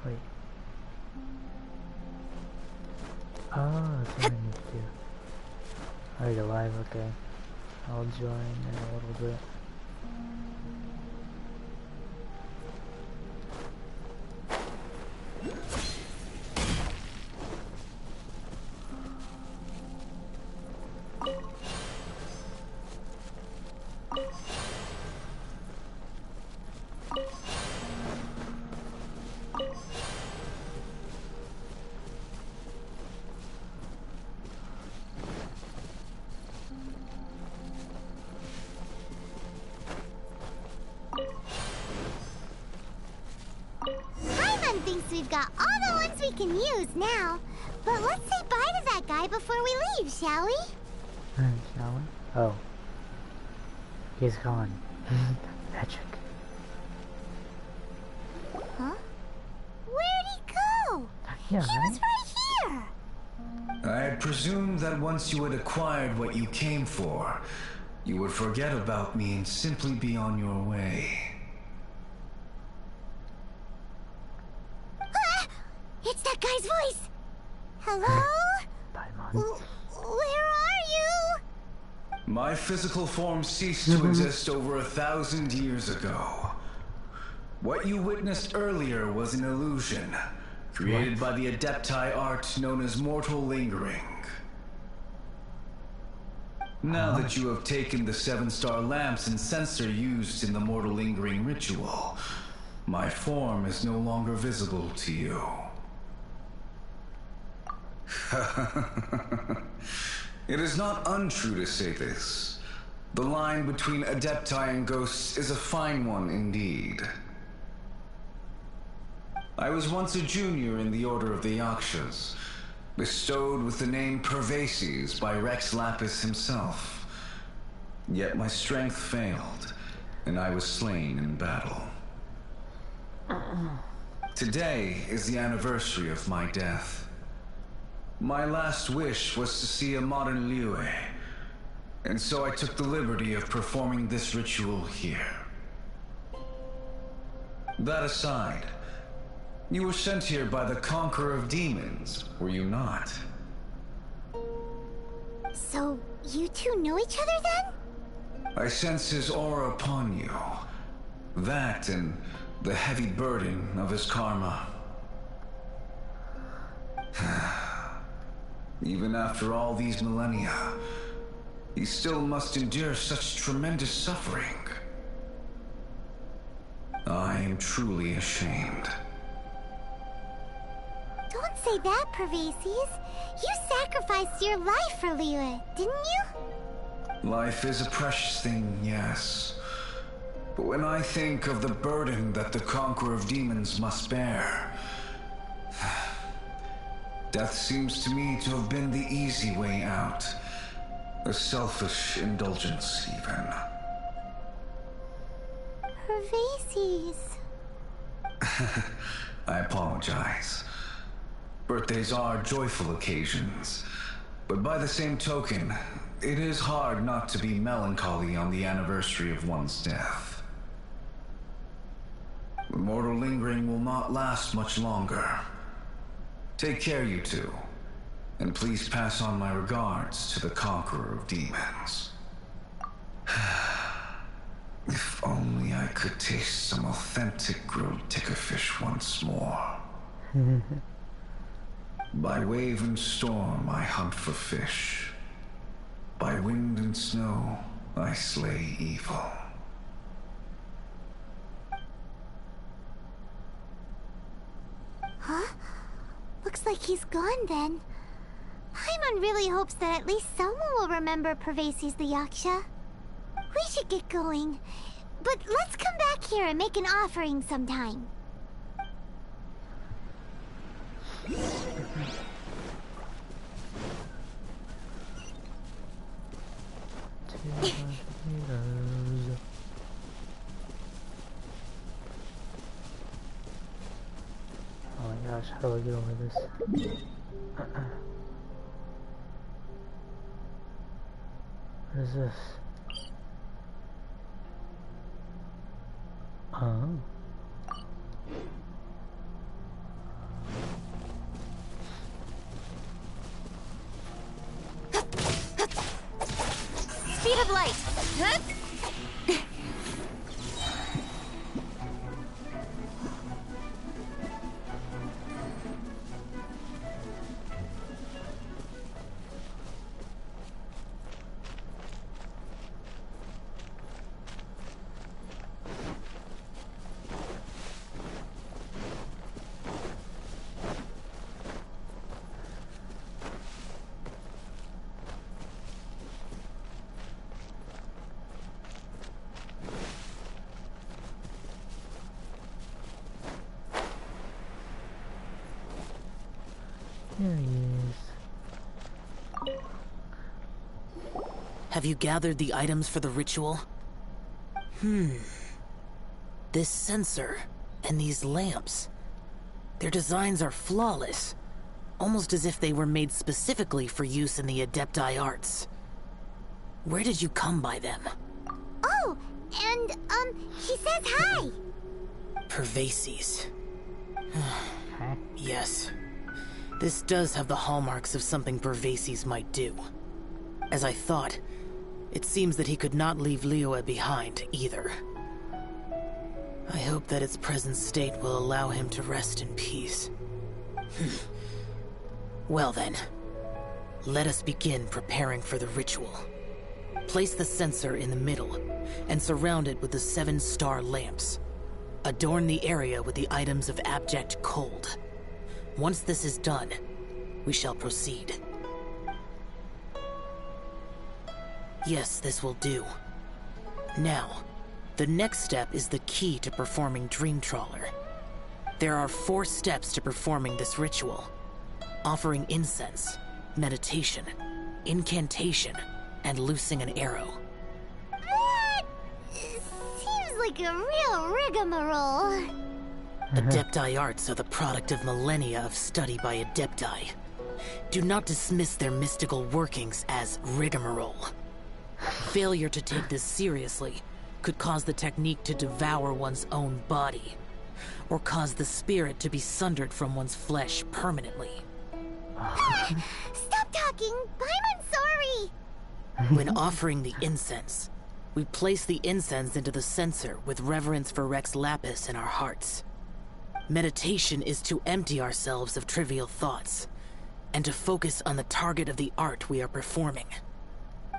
Wait. Oh, that's what I need to do. Alright, alive, okay. I'll join in a little bit. Paimon thinks we've got all the ones we can use now. But let's say bye to that guy before we leave, shall we? Shall we? Oh. He's gone. Magic. Huh? Where'd he go? Yeah, He was right here. I had presumed that once you had acquired what you came for, you would forget about me and simply be on your way. It's that guy's voice. Hello? Paimon. Where are you? My physical form ceased to exist over 1,000 years ago. What you witnessed earlier was an illusion, created by the Adepti art known as mortal lingering. Now that you have taken the 7-star lamps and censer used in the mortal lingering ritual, my form is no longer visible to you. It is not untrue to say this. The line between Adepti and ghosts is a fine one indeed. I was once a junior in the Order of the Yakshas, bestowed with the name Pervases by Rex Lapis himself. Yet my strength failed, and I was slain in battle. Today is the anniversary of my death. My last wish was to see a modern Liyue, and so I took the liberty of performing this ritual here. That aside, you were sent here by the Conqueror of Demons, were you not? So, you two know each other then? I sense his aura upon you. That and the heavy burden of his karma. Even after all these millennia, he still must endure such tremendous suffering. I am truly ashamed. Don't say that, Pervases. You sacrificed your life for Liyue, didn't you? Life is a precious thing, yes. But when I think of the burden that the Conqueror of Demons must bear, death seems to me to have been the easy way out. A selfish indulgence, even. Pervases. I apologize. Birthdays are joyful occasions, but by the same token, it is hard not to be melancholy on the anniversary of one's death. The mortal lingering will not last much longer. Take care, you two, and please pass on my regards to the Conqueror of Demons. If only I could taste some authentic grilled tickerfish once more. By wave and storm I hunt for fish. By wind and snow I slay evil. Huh? Looks like he's gone then. Paimon really hopes that at least someone will remember Pervases the Yaksha. We should get going. But let's come back here and make an offering sometime. Oh my gosh, how do I get over this? What is this? Oh. Speed of light! Huh? There he is. Have you gathered the items for the ritual? This censer and these lamps. Their designs are flawless. Almost as if they were made specifically for use in the Adepti arts. Where did you come by them? Oh, and, he says hi! Pervases. Yes. This does have the hallmarks of something Pervases might do. As I thought, it seems that he could not leave Liyue behind, either. I hope that its present state will allow him to rest in peace. Well then, let us begin preparing for the ritual. Place the censer in the middle, and surround it with the 7-star lamps. Adorn the area with the items of abject cold. Once this is done, we shall proceed. Yes, this will do. Now, the next step is the key to performing Dream Trawler. There are 4 steps to performing this ritual. Offering incense, meditation, incantation, and loosing an arrow. That seems like a real rigmarole. Adepti arts are the product of millennia of study by Adepti. Do not dismiss their mystical workings as rigmarole. Failure to take this seriously could cause the technique to devour one's own body, or cause the spirit to be sundered from one's flesh permanently. Stop talking! I'm sorry! When offering the incense, we place the incense into the censer with reverence for Rex Lapis in our hearts. Meditation is to empty ourselves of trivial thoughts, and to focus on the target of the art we are performing.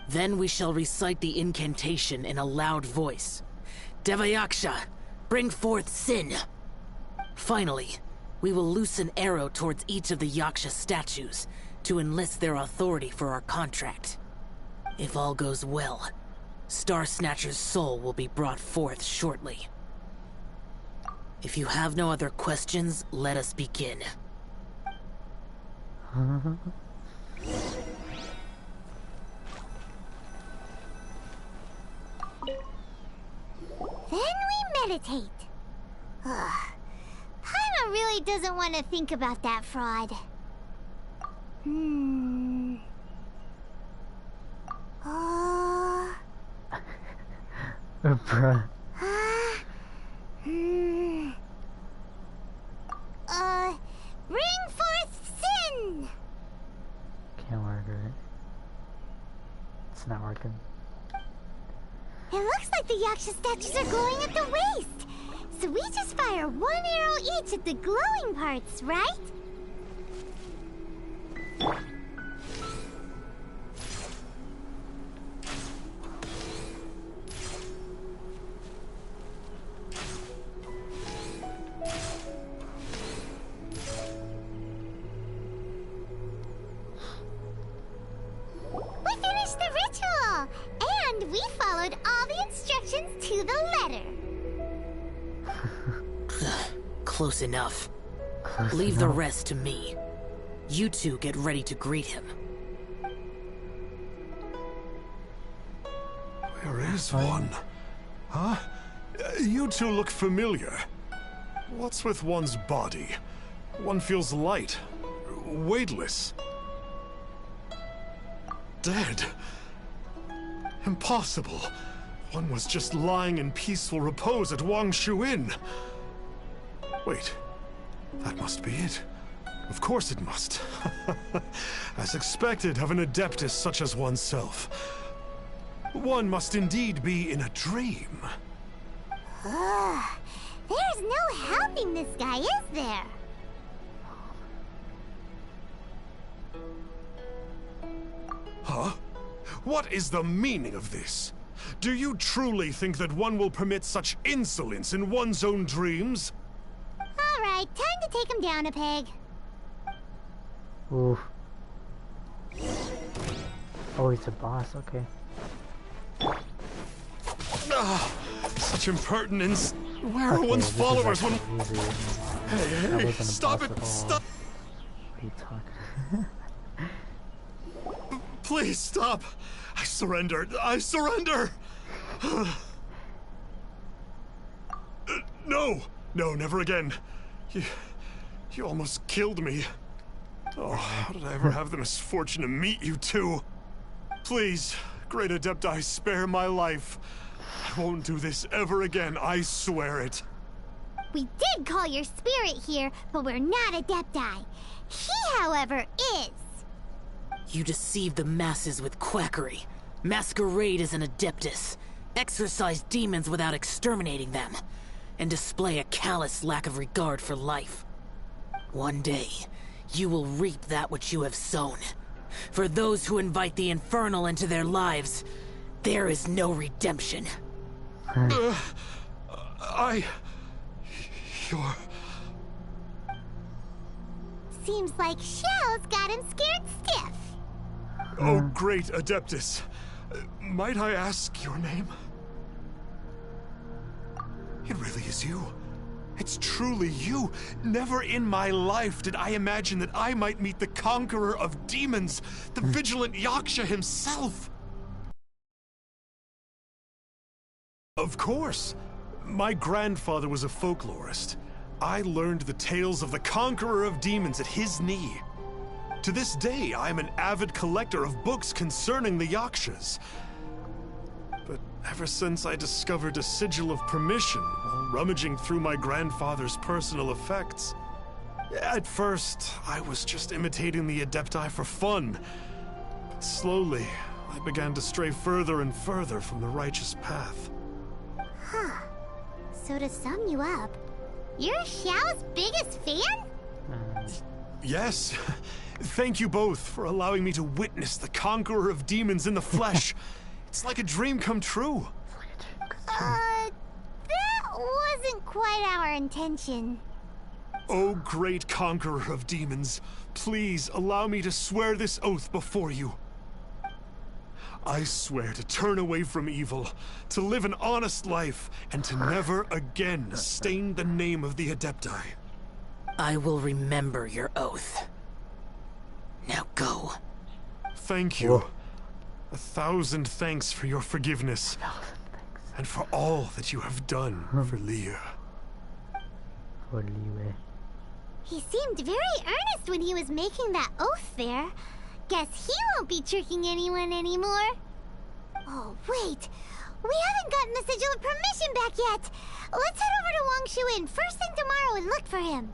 Then we shall recite the incantation in a loud voice. Devayaksha, bring forth sin! Finally, we will loose an arrow towards each of the Yaksha statues to enlist their authority for our contract. If all goes well, Star Snatcher's soul will be brought forth shortly. If you have no other questions, let us begin. Then we meditate. Paimon really doesn't want to think about that fraud. Bruh. Bring forth sin! Can't work, right? It's not working. It looks like the Yaksha statues are glowing at the waist. So we just fire 1 arrow each at the glowing parts, right? We finished the ritual! And we followed all the instructions to the letter. Close enough. Close Leave the enough. rest to me. You two get ready to greet him. Where is one? Huh? You two look familiar. What's with one's body? One feels light, weightless. Dead. Impossible. One was just lying in peaceful repose at Wangshu Inn. Wait, that must be it. Of course it must. As expected of an adeptus such as oneself. One must indeed be in a dream. There's no helping this guy, is there? Huh? What is the meaning of this? Do you truly think that one will permit such insolence in one's own dreams? Alright, time to take him down a peg. Oof. Oh, he's a boss, okay. Such impertinence. Where are Okay, one's this is followers when... actually easy. Hey, That hey, wasn't a stop boss it! at all. Stop! What are you talking? Please stop! I surrender! I surrender! No! No, never again. You almost killed me. Oh, how did I ever have the misfortune to meet you two? Please, Great Adepti, spare my life. I won't do this ever again, I swear it. We did call your spirit here, but we're not Adepti. He, however, is. You deceive the masses with quackery, masquerade as an adeptus, exorcise demons without exterminating them, and display a callous lack of regard for life. One day, You will reap that which you have sown. For those who invite the infernal into their lives, there is no redemption. You're... Seems like Shell's got him scared stiff. Oh, great Adeptus. Might I ask your name? It really is you. It's truly you. Never in my life did I imagine that I might meet the conqueror of demons, the vigilant Yaksha himself. Of course. My grandfather was a folklorist. I learned the tales of the conqueror of demons at his knee. To this day, I am an avid collector of books concerning the Yakshas. But ever since I discovered a sigil of permission while rummaging through my grandfather's personal effects, at first, I was just imitating the Adepti for fun. But slowly, I began to stray further and further from the righteous path. Huh. So to sum you up, you're Xiao's biggest fan? Yes. Thank you both for allowing me to witness the conqueror of demons in the flesh. It's like a dream come true. That wasn't quite our intention. Oh, great conqueror of demons, please allow me to swear this oath before you. I swear to turn away from evil, to live an honest life, and to never again stain the name of the Adepti. I will remember your oath. Now go. Thank you. 1,000 thanks for your forgiveness. And for all that you have done for Leah. For Liwe. He seemed very earnest when he was making that oath there. Guess he won't be tricking anyone anymore. Oh, wait. We haven't gotten the sigil of permission back yet. Let's head over to Wangshu Inn first thing tomorrow and look for him.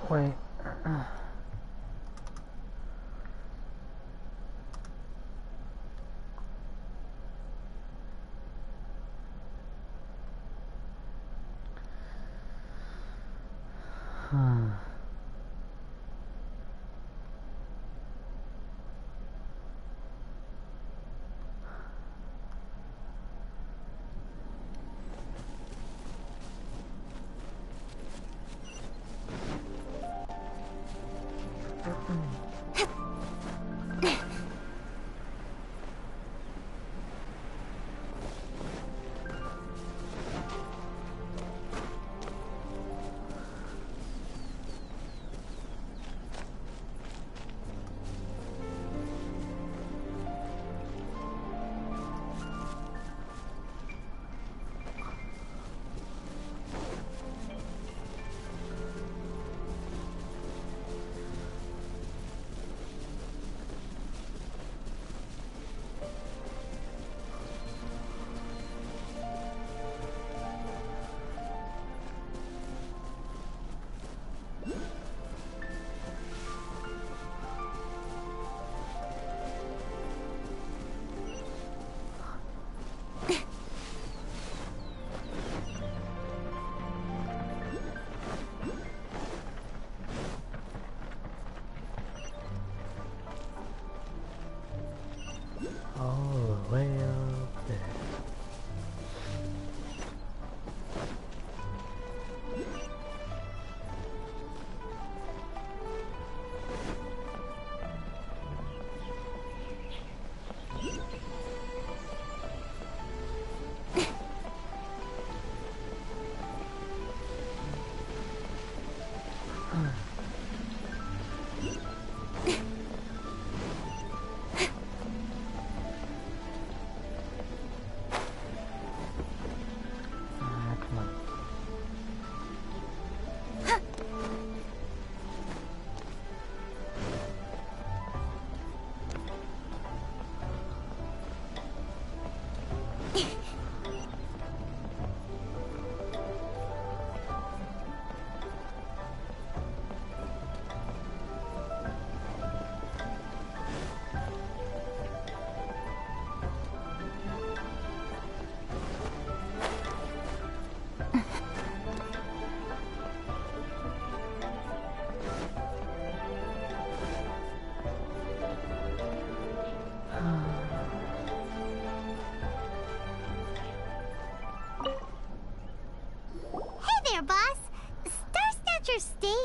Wait.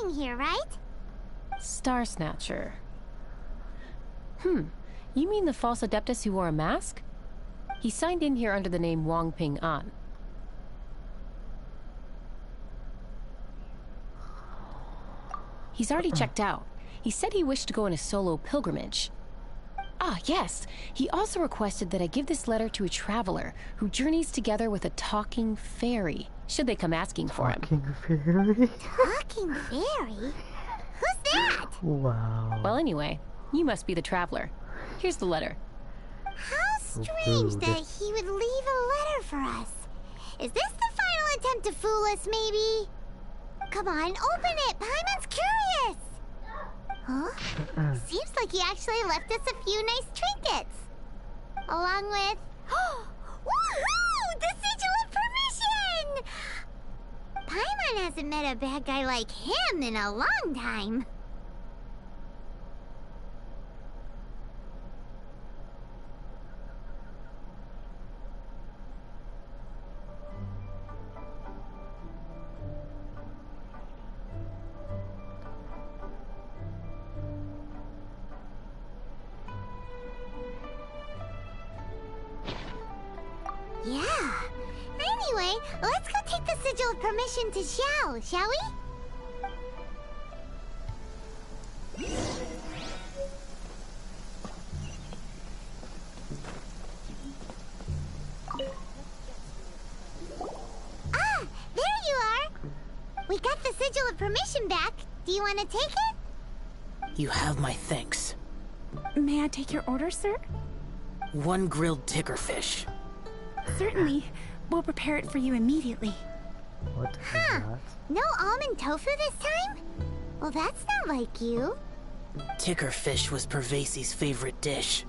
working here, right? Star Snatcher. You mean the false Adeptus who wore a mask? He signed in here under the name Wang Ping An. He's already checked out. He said he wished to go on a solo pilgrimage. Ah, yes. He also requested that I give this letter to a traveler who journeys together with a talking fairy, should they come asking for him. Talking fairy? Talking fairy? Who's that? Wow. Well, anyway, you must be the traveler. Here's the letter. How strange that he would leave a letter for us. Is this the final attempt to fool us, maybe? Come on, open it! Paimon's curious! Huh? Seems like he actually left us a few nice trinkets. Along with... Woohoo! The Sigil of Permission! Paimon hasn't met a bad guy like him in a long time. Yeah. Anyway, let's go take the Sigil of Permission to Xiao, shall we? Ah, there you are. We got the Sigil of Permission back. Do you want to take it? You have my thanks. May I take your order, sir? 1 grilled tickerfish. Certainly. We'll prepare it for you immediately. What is that? No almond tofu this time? Well, that's not like you. Tickerfish was Pervasi's favorite dish.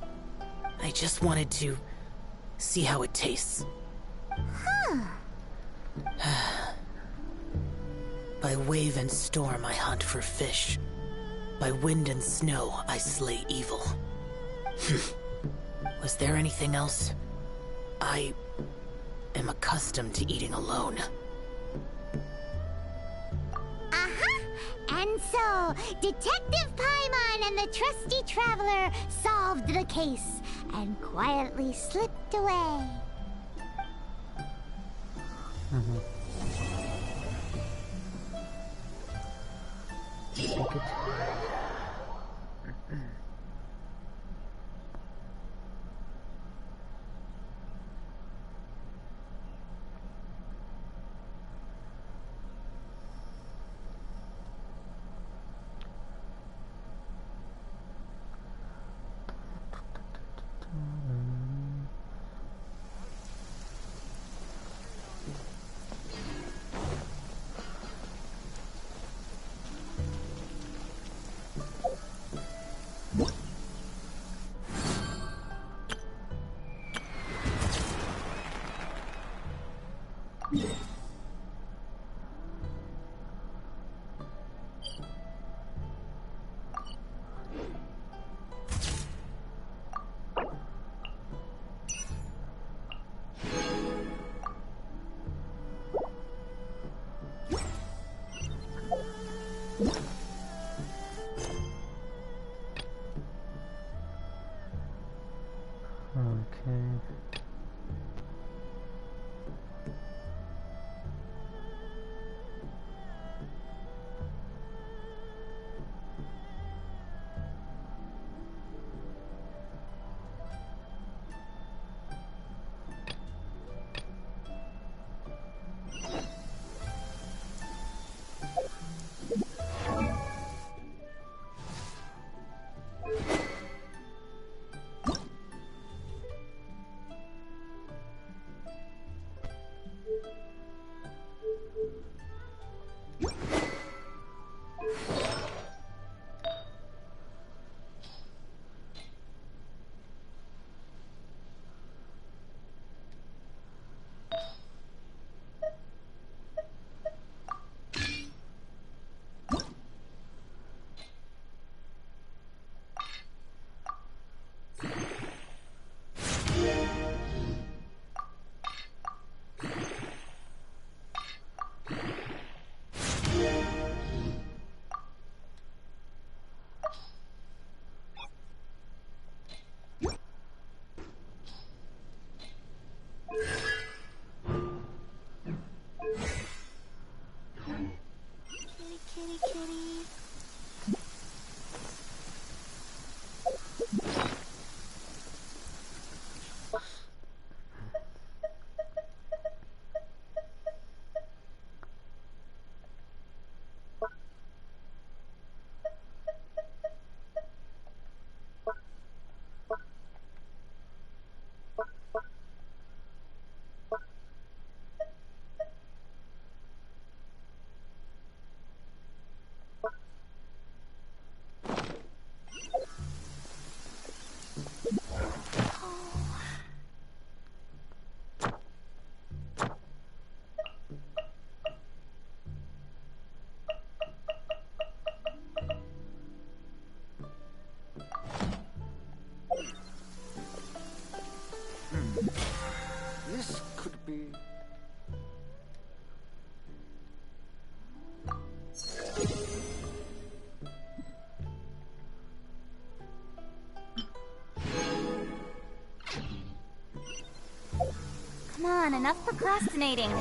I just wanted to see how it tastes. Huh. By wave and storm I hunt for fish. By wind and snow I slay evil. Was there anything else? I am accustomed to eating alone. And so, Detective Paimon and the trusty traveler solved the case and quietly slipped away. Okay. on, enough procrastinating.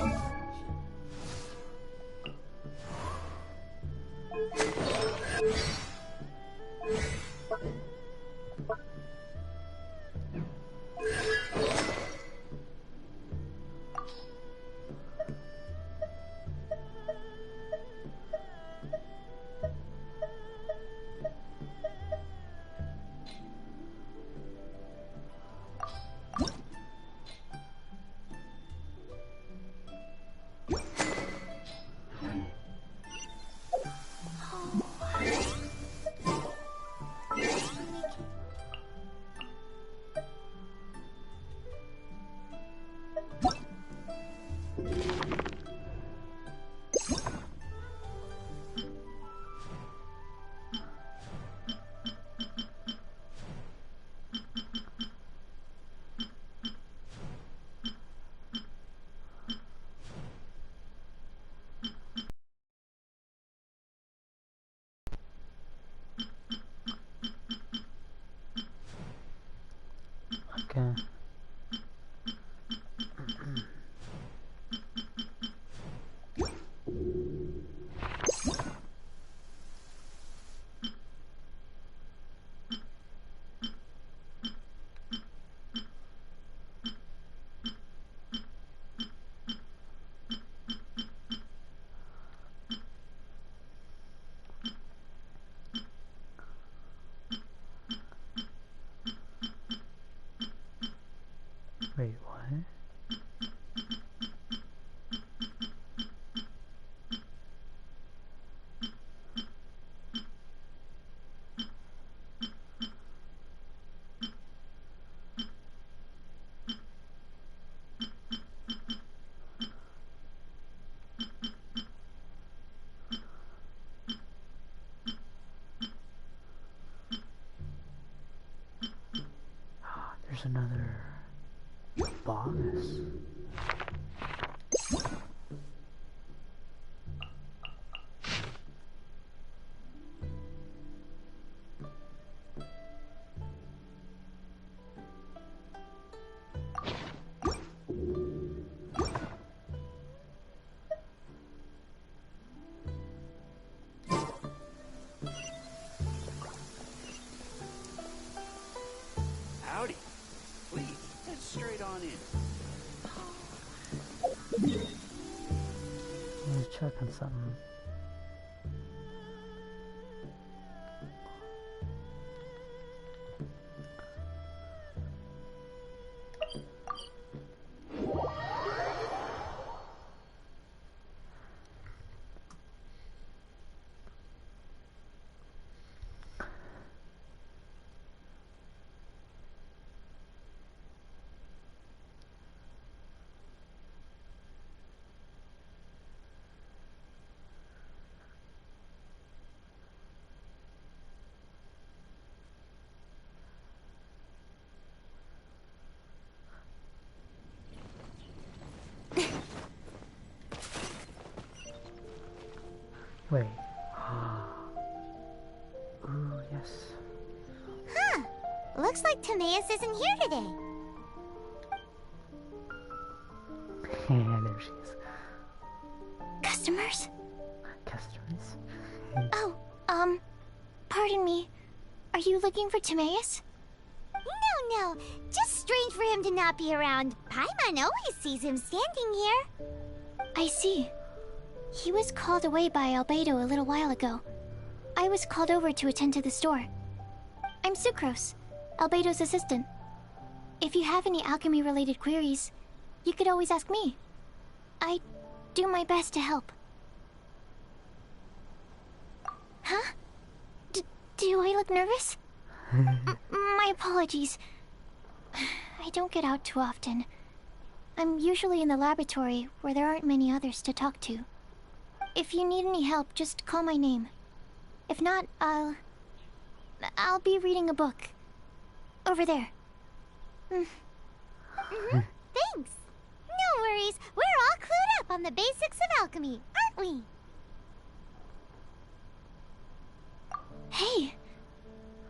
Okay. Wait, what? There's another boss. Howdy. Please, head straight on in. Let me check on something. Wait. Ooh, yes. Huh. Looks like Timaeus isn't here today. There she is. Customers? Customers. Oh, pardon me. Are you looking for Timaeus? No. Just strange for him to not be around. Paimon always sees him standing here. I see. He was called away by Albedo a little while ago. I was called over to attend to the store. I'm Sucrose, Albedo's assistant. If you have any alchemy-related queries, you could always ask me. I do my best to help. Huh? Do I look nervous? My apologies. I don't get out too often. I'm usually in the laboratory where there aren't many others to talk to. If you need any help, just call my name. If not, I'll be reading a book. Over there. Thanks. No worries. We're all clued up on the basics of alchemy, aren't we? Hey,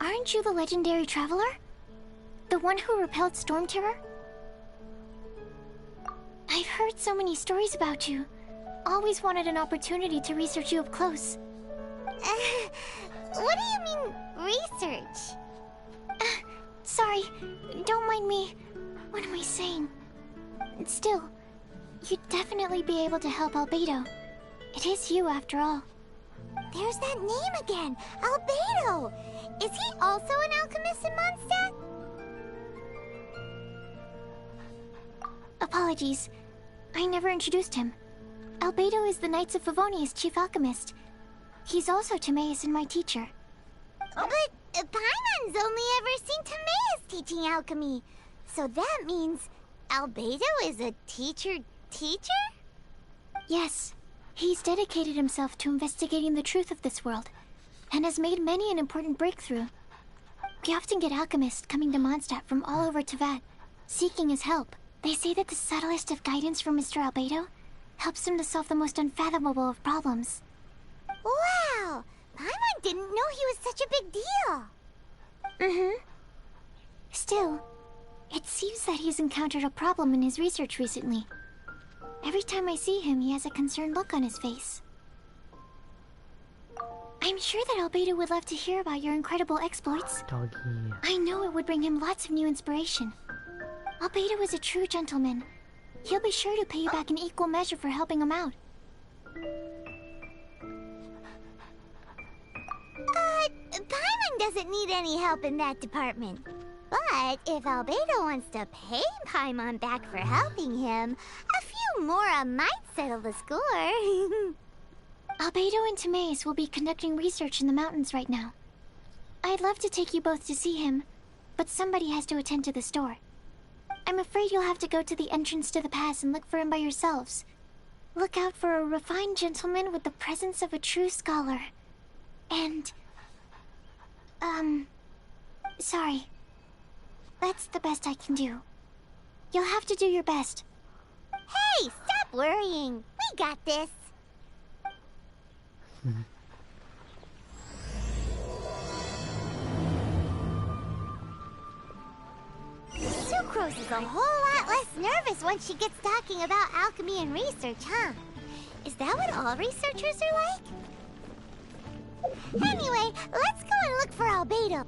aren't you the legendary traveler? The one who repelled Storm Terror? I heard so many stories about you. Always wanted an opportunity to research you up close. What do you mean, research? Sorry, don't mind me. What am I saying? Still, you'd definitely be able to help Albedo. It is you, after all. There's that name again, Albedo! Is he also an alchemist in Mondstadt? Apologies. I never introduced him. Albedo is the Knights of Favonia's chief alchemist. He's also Timaeus and my teacher. But Paimon's only ever seen Timaeus teaching alchemy. So that means Albedo is a teacher? Yes. He's dedicated himself to investigating the truth of this world, and has made many an important breakthrough. We often get alchemists coming to Mondstadt from all over Teyvat, seeking his help. They say that the subtlest of guidance from Mr. Albedo helps him to solve the most unfathomable of problems. Wow! Paimon didn't know he was such a big deal! Mm-hmm. Still, it seems that he's encountered a problem in his research recently. Every time I see him, he has a concerned look on his face. I'm sure that Albedo would love to hear about your incredible exploits. Doggy. I know it would bring him lots of new inspiration. Albedo is a true gentleman. He'll be sure to pay you back in equal measure for helping him out. Paimon doesn't need any help in that department. But if Albedo wants to pay Paimon back for helping him, a few more might settle the score. Albedo and Timaeus will be conducting research in the mountains right now. I'd love to take you both to see him, but somebody has to attend to the store. I'm afraid you'll have to go to the entrance to the pass and look for him by yourselves. Look out for a refined gentleman with the presence of a true scholar. And... sorry. That's the best I can do. You'll have to do your best. Hey, stop worrying. We got this. Sucrose is a whole lot less nervous once she gets talking about alchemy and research, huh? Is that what all researchers are like? Anyway, let's go and look for Albedo.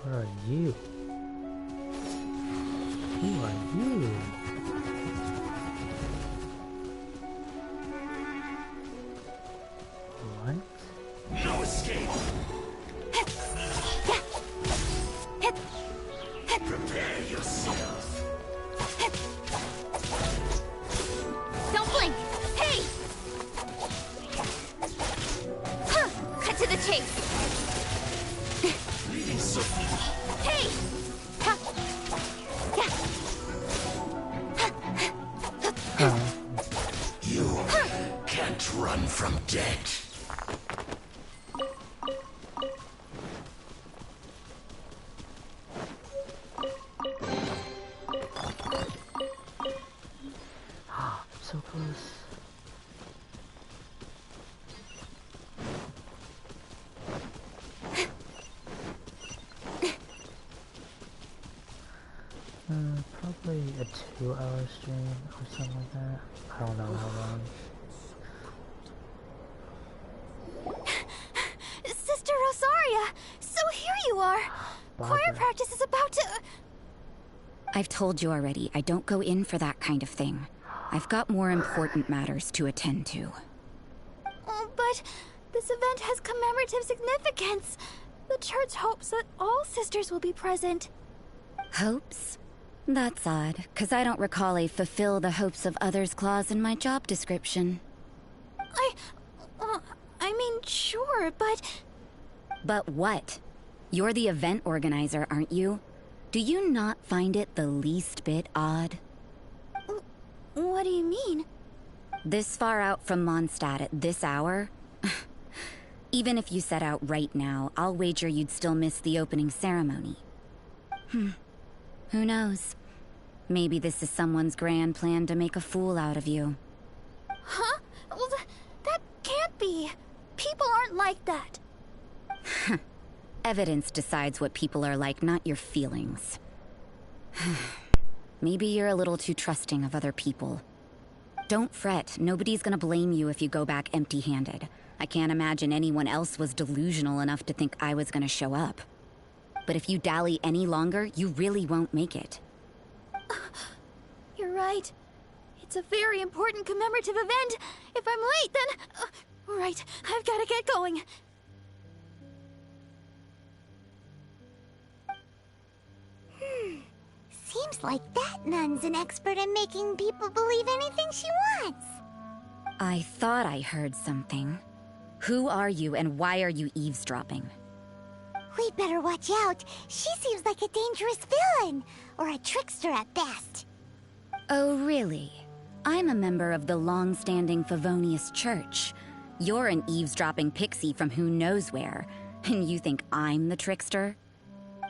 What are you? Who are you? What? No escape! Prepare yourself. Don't blink! Hey! Huh. Cut to the chase! Leading Sophie. Hey! You can't run from death. Probably a 2-hour stream or something like that. I don't know how long. Sister Rosaria! So here you are! Choir practice is about to... I've told you already, I don't go in for that kind of thing. I've got more important matters to attend to. But this event has commemorative significance. The church hopes that all sisters will be present. Hopes? That's odd, 'cause I don't recall a fulfill the hopes of others clause in my job description. I mean, sure, but... But what? You're the event organizer, aren't you? Do you not find it the least bit odd? What do you mean? This far out from Mondstadt at this hour? Even if you set out right now, I'll wager you'd still miss the opening ceremony. Who knows? Maybe this is someone's grand plan to make a fool out of you. Huh? Well, that can't be. People aren't like that. Evidence decides what people are like, not your feelings. Maybe you're a little too trusting of other people. Don't fret, nobody's gonna blame you if you go back empty-handed. I can't imagine anyone else was delusional enough to think I was gonna show up. But if you dally any longer, you really won't make it. You're right. It's a very important commemorative event. If I'm late, then... right, I've gotta get going. Seems like that nun's an expert in making people believe anything she wants. I thought I heard something. Who are you and why are you eavesdropping? We'd better watch out. She seems like a dangerous villain, or a trickster at best. Oh, really? I'm a member of the long-standing Favonius Church. You're an eavesdropping pixie from who knows where, and you think I'm the trickster?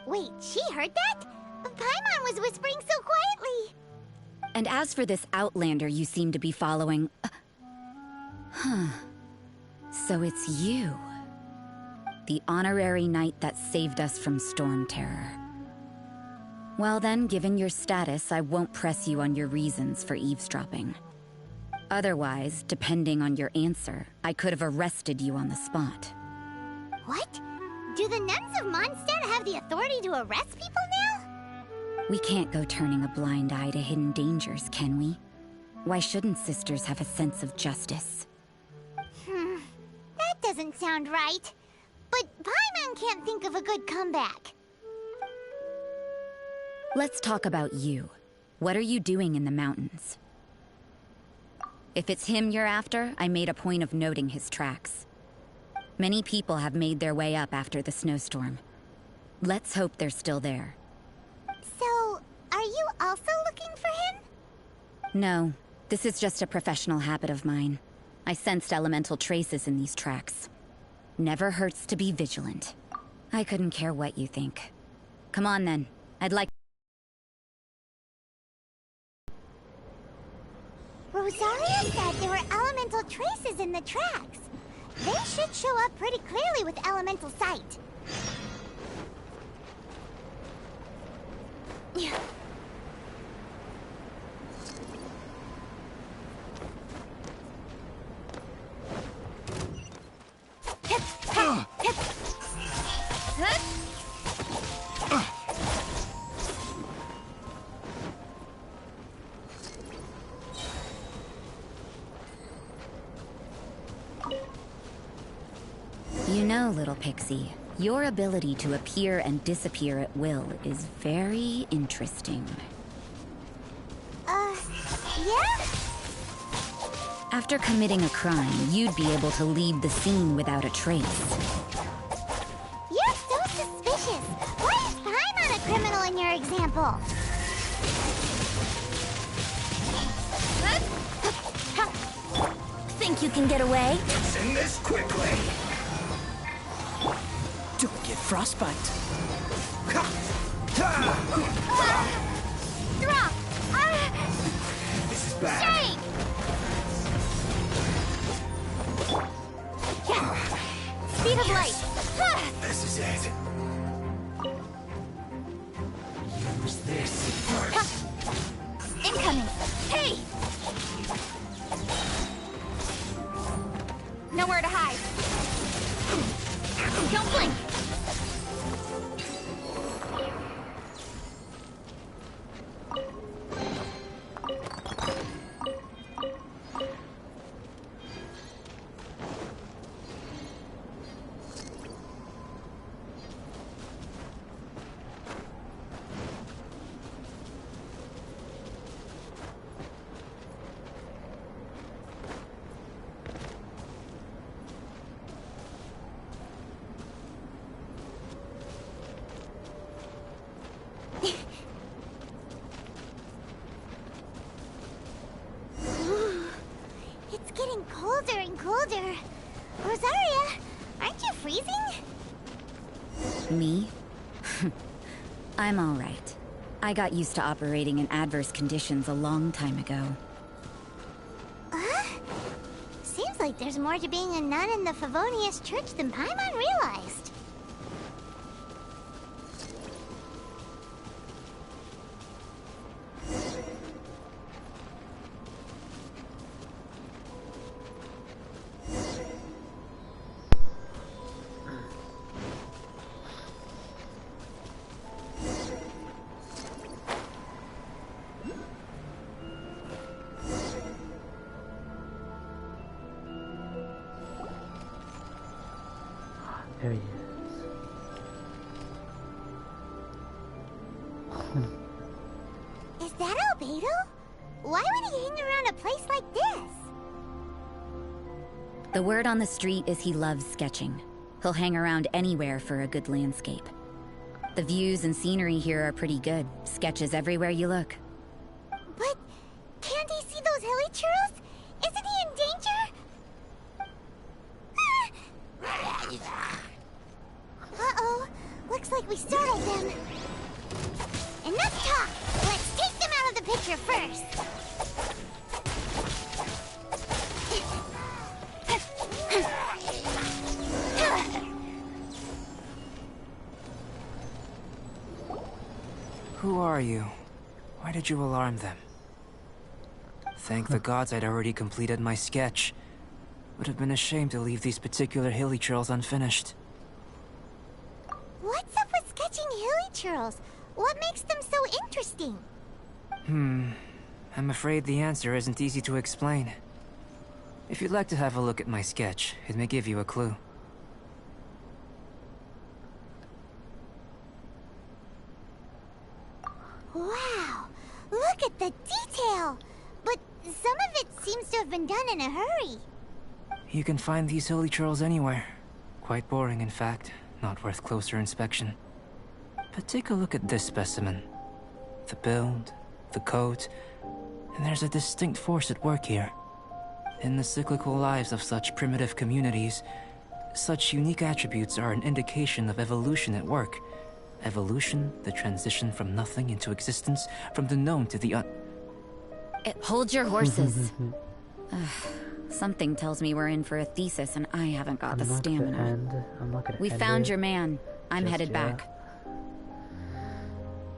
Wait, she heard that? Paimon was whispering so quietly. And as for this outlander you seem to be following... So it's you. The honorary knight that saved us from storm terror. Well then, given your status, I won't press you on your reasons for eavesdropping. Otherwise, depending on your answer, I could have arrested you on the spot. What? Do the nuns of Mondstadt have the authority to arrest people now? We can't go turning a blind eye to hidden dangers, can we? Why shouldn't sisters have a sense of justice? That doesn't sound right. But Paimon can't think of a good comeback. Let's talk about you. What are you doing in the mountains? If it's him you're after, I made a point of noting his tracks. Many people have made their way up after the snowstorm. Let's hope they're still there. So, are you also looking for him? No, this is just a professional habit of mine. I sensed elemental traces in these tracks. Never hurts to be vigilant. I couldn't care what you think. Come on then, I'd like... Rosaria said there were elemental traces in the tracks. They should show up pretty clearly with elemental sight. You know, little pixie, your ability to appear and disappear at will is very interesting. Yeah? After committing a crime, you'd be able to leave the scene without a trace. You're so suspicious. Why is Paimon a criminal in your example? Think you can get away? Send this quickly. Don't get frostbite. Drop! This is bad. Shake! colder and colder. Rosaria, aren't you freezing? Me? I'm alright. I got used to operating in adverse conditions a long time ago. Seems like there's more to being a nun in the Favonius Church than Paimon realized. There he is. Is that Albedo? Why would he hang around a place like this? The word on the street is he loves sketching. He'll hang around anywhere for a good landscape. The views and scenery here are pretty good. Sketches everywhere you look. But can't he see those hilly churros? Isn't he in danger? Uh-oh. Looks like we startled them. Enough talk! Let's take them out of the picture first. Who are you? Why did you alarm them? Thank the gods I'd already completed my sketch. Would have been a shame to leave these particular hilly trails unfinished. What's up with sketching hilly churros? What makes them so interesting? I'm afraid the answer isn't easy to explain. If you'd like to have a look at my sketch, it may give you a clue. Wow! Look at the detail! But some of it seems to have been done in a hurry. You can find these hilly trails anywhere. Quite boring, in fact. Not worth closer inspection. But take a look at this specimen. The build, the coat, and there's a distinct force at work here. In the cyclical lives of such primitive communities, such unique attributes are an indication of evolution at work. Evolution, the transition from nothing into existence, from the known to the Hold your horses. Something tells me we're in for a thesis and I haven't got the stamina. We found your man. I'm headed back.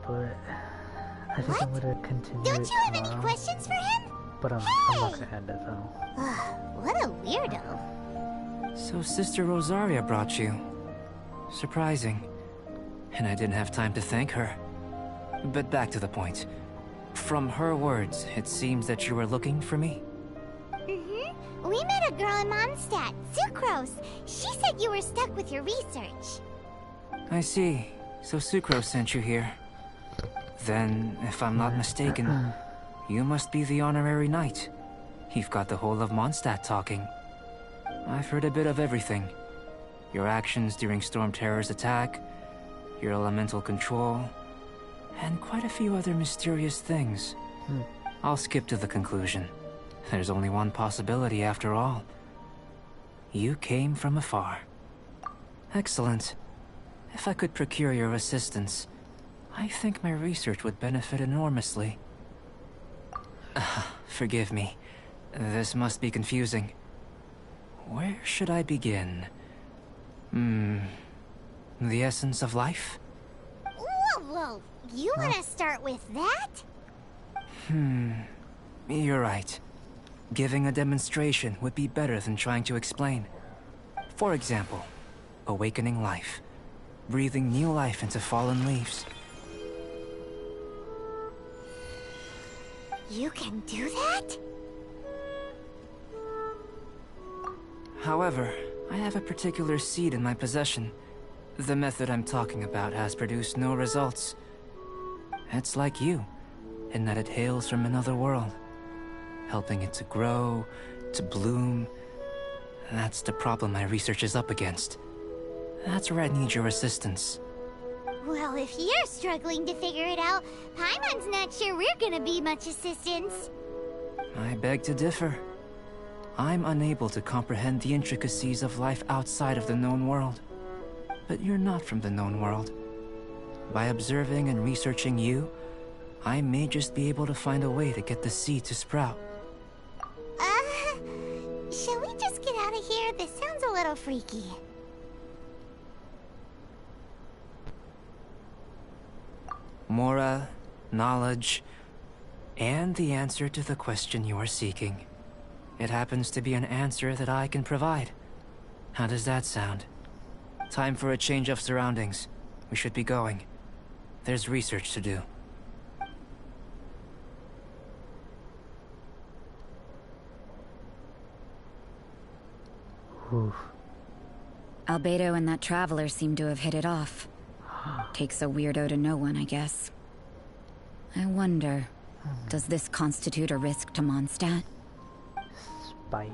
But I think I'm gonna continue. Don't you have any questions for him? But I'm not gonna end it though. What a weirdo. So Sister Rosaria brought you. Surprising. And I didn't have time to thank her. But back to the point. From her words, it seems that you were looking for me? We met a girl in Mondstadt, Sucrose. She said you were stuck with your research. I see. So Sucrose sent you here. Then, if I'm not mistaken, you must be the honorary knight. You've got the whole of Mondstadt talking. I've heard a bit of everything. Your actions during Storm Terror's attack, your elemental control, and quite a few other mysterious things. I'll skip to the conclusion. There's only one possibility after all. You came from afar. Excellent. If I could procure your assistance, I think my research would benefit enormously. Forgive me. This must be confusing. Where should I begin? The essence of life? Whoa. You want to start with that? You're right. Giving a demonstration would be better than trying to explain. For example, awakening life. Breathing new life into fallen leaves. You can do that? However, I have a particular seed in my possession. The method I'm talking about has produced no results. It's like you, in that it hails from another world. Helping it to grow, to bloom. That's the problem my research is up against. That's where I need your assistance. Well, if you're struggling to figure it out, Paimon's not sure we're gonna be much assistance. I beg to differ. I'm unable to comprehend the intricacies of life outside of the known world. But you're not from the known world. By observing and researching you, I may just be able to find a way to get the seed to sprout. Shall we just get out of here? This sounds a little freaky. Mora, knowledge, and the answer to the question you are seeking. It happens to be an answer that I can provide. How does that sound? Time for a change of surroundings. We should be going. There's research to do. Oof. Albedo and that traveler seem to have hit it off. Takes a weirdo to know one, I guess. I wonder, does this constitute a risk to Mondstadt? Spying.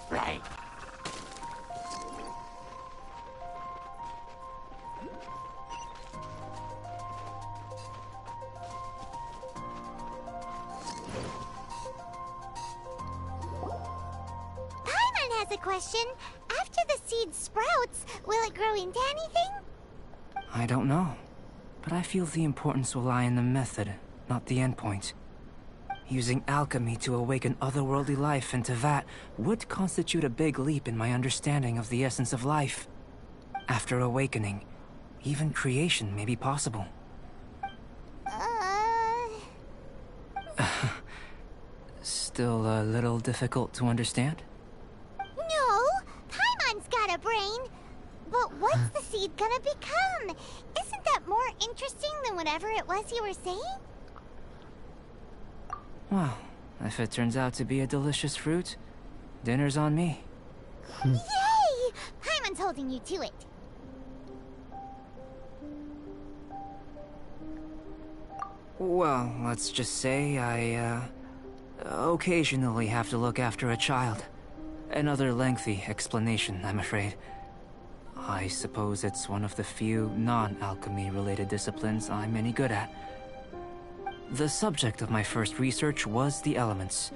Right. Paimon has a question. After the seed sprouts, will it grow into anything? I don't know, but I feel the importance will lie in the method, not the endpoint. Using alchemy to awaken otherworldly life into that would constitute a big leap in my understanding of the essence of life. After awakening, even creation may be possible. Still a little difficult to understand? No, Paimon's got a brain. But what's the seed gonna become? Isn't that more interesting than whatever it was you were saying? Well, if it turns out to be a delicious fruit, dinner's on me. Yay! Paimon's holding you to it. Well, let's just say I, occasionally have to look after a child. Another lengthy explanation, I'm afraid. I suppose it's one of the few non-alchemy related disciplines I'm any good at. The subject of my first research was the elements.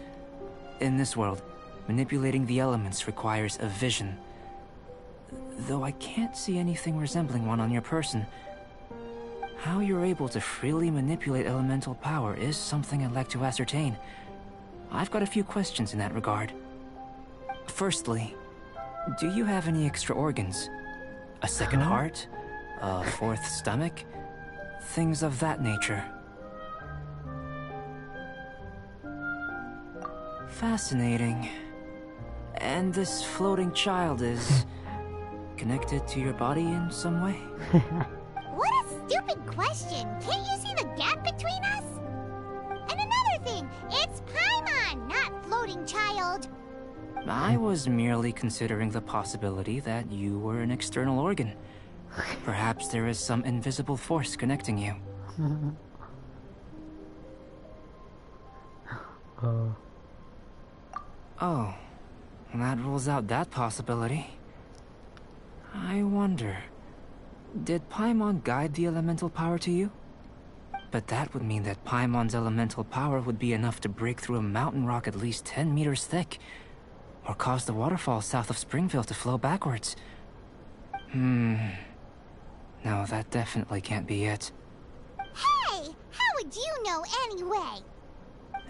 In this world, manipulating the elements requires a vision. Though I can't see anything resembling one on your person, how you're able to freely manipulate elemental power is something I'd like to ascertain. I've got a few questions in that regard. Firstly, do you have any extra organs? A second heart? A fourth stomach? Things of that nature. Fascinating. And this floating child is connected to your body in some way? What a stupid question! Can't you see the gap between us? And another thing, it's Paimon, not floating child. I was merely considering the possibility that you were an external organ. Perhaps there is some invisible force connecting you. Oh, that rules out that possibility. I wonder, did Paimon guide the elemental power to you? But that would mean that Paimon's elemental power would be enough to break through a mountain rock at least 10 meters thick, or cause the waterfall south of Springville to flow backwards. No, that definitely can't be it. Hey! How would you know anyway?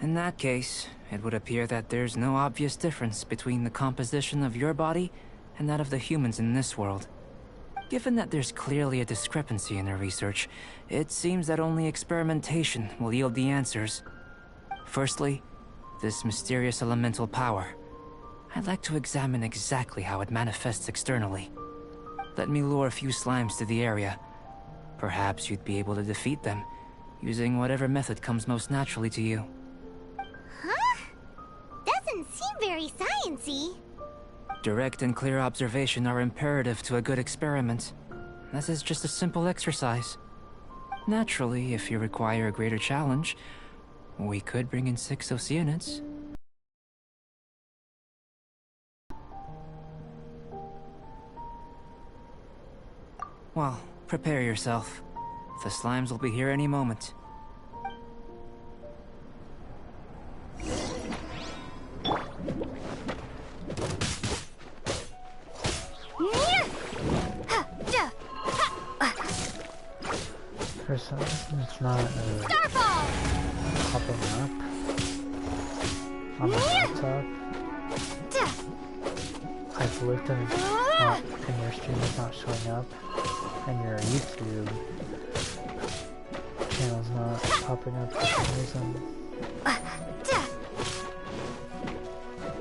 In that case, it would appear that there's no obvious difference between the composition of your body and that of the humans in this world. Given that there's clearly a discrepancy in their research, it seems that only experimentation will yield the answers. Firstly, this mysterious elemental power. I'd like to examine exactly how it manifests externally. Let me lure a few slimes to the area. Perhaps you'd be able to defeat them, using whatever method comes most naturally to you. Huh? Doesn't seem very sciencey. Direct and clear observation are imperative to a good experiment. This is just a simple exercise. Naturally, if you require a greater challenge, we could bring in 6 Oceanids. Well, prepare yourself. The slimes will be here any moment. For some reason, it's not popping up on my laptop. I've looked and it's not, and your stream is not showing up, and your YouTube channel's not popping up for some reason.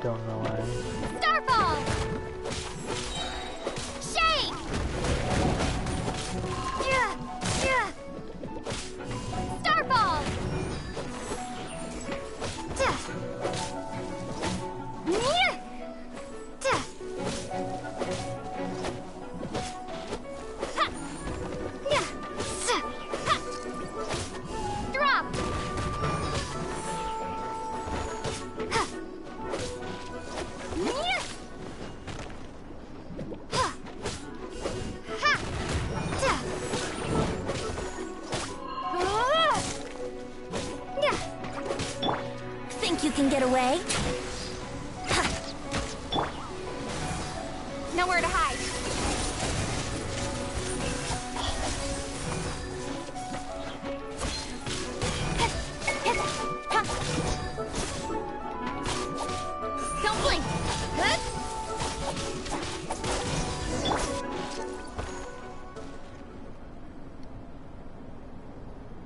Don't know why. Starfall! Shake! Starfall! Drop! Think you can get away? Nowhere to hide. Don't blink.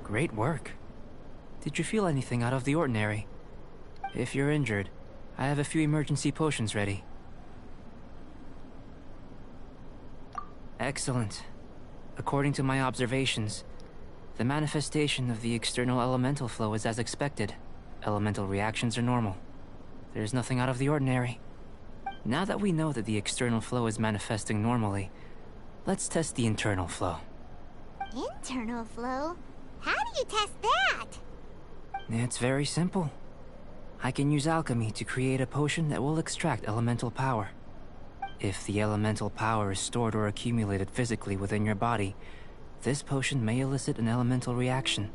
Great work. Did you feel anything out of the ordinary? If you're injured, I have a few emergency potions ready. Excellent. According to my observations, the manifestation of the external elemental flow is as expected. Elemental reactions are normal. There's nothing out of the ordinary. Now that we know that the external flow is manifesting normally, let's test the internal flow. Internal flow? How do you test that? It's very simple. I can use alchemy to create a potion that will extract elemental power. If the elemental power is stored or accumulated physically within your body, this potion may elicit an elemental reaction.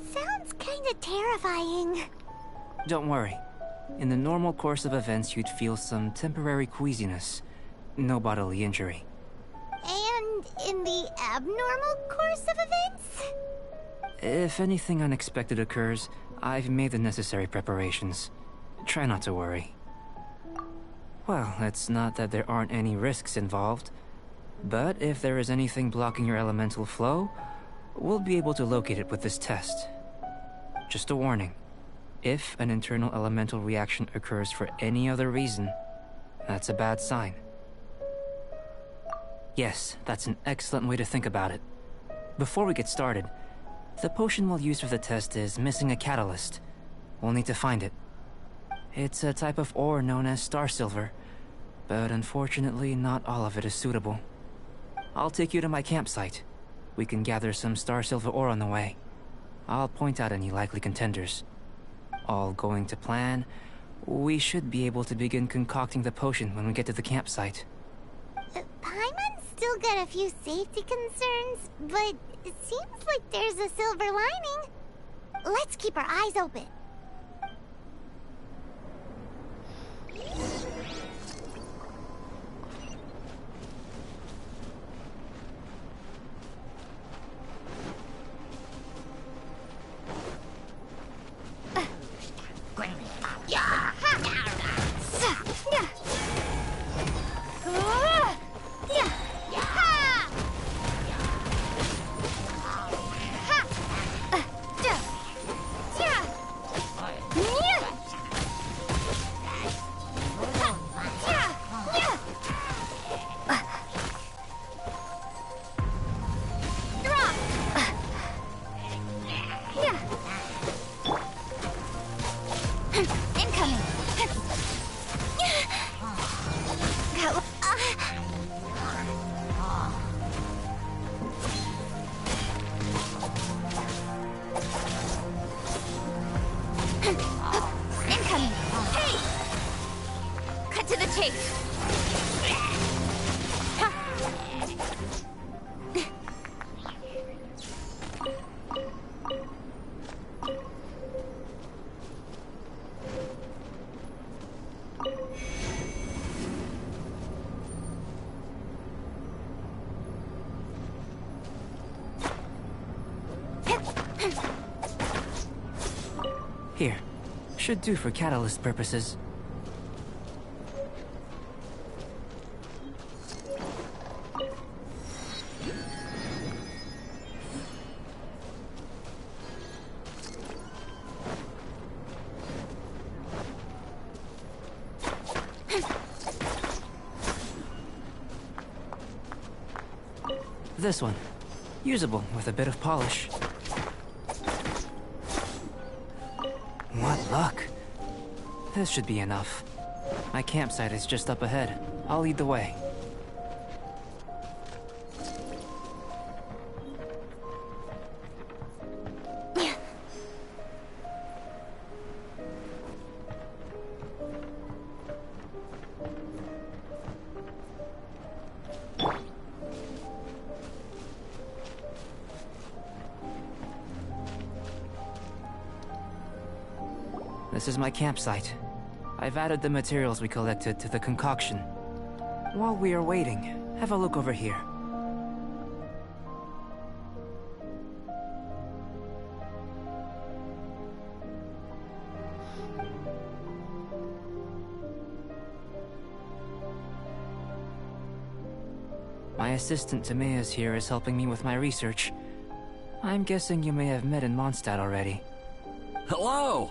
Sounds kinda terrifying. Don't worry. In the normal course of events, you'd feel some temporary queasiness. No bodily injury. And in the abnormal course of events? If anything unexpected occurs, I've made the necessary preparations. Try not to worry. Well, it's not that there aren't any risks involved, but if there is anything blocking your elemental flow, we'll be able to locate it with this test. Just a warning. If an internal elemental reaction occurs for any other reason, that's a bad sign. Yes, that's an excellent way to think about it. Before we get started, the potion we'll use for the test is missing a catalyst. We'll need to find it. It's a type of ore known as star silver, but unfortunately not all of it is suitable. I'll take you to my campsite. We can gather some star silver ore on the way. I'll point out any likely contenders. All going to plan, we should be able to begin concocting the potion when we get to the campsite. Paimon's still got a few safety concerns, but it seems like there's a silver lining. Let's keep our eyes open. cut to the chase. Here. Should do for catalyst purposes. This one. Usable with a bit of polish. What luck. This should be enough. My campsite is just up ahead. I'll lead the way. This is my campsite. I've added the materials we collected to the concoction. While we are waiting, have a look over here. My assistant Timaeus here is helping me with my research. I'm guessing you may have met in Mondstadt already. Hello!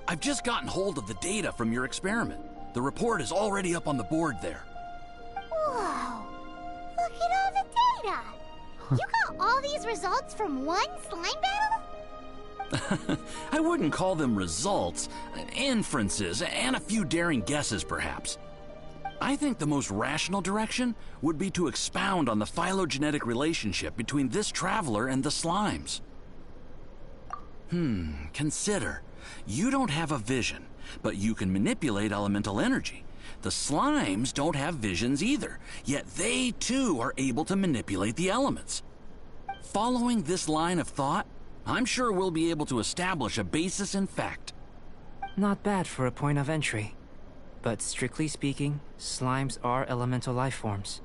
I've just gotten hold of the data from your experiment. The report is already up on the board there. Whoa! Look at all the data! You got all these results from one slime battle? I wouldn't call them results, inferences, and a few daring guesses perhaps. I think the most rational direction would be to expound on the phylogenetic relationship between this traveler and the slimes. Consider. You don't have a vision, but you can manipulate elemental energy. The slimes don't have visions either, yet they too are able to manipulate the elements. Following this line of thought, I'm sure we'll be able to establish a basis in fact. Not bad for a point of entry. But strictly speaking, slimes are elemental life forms.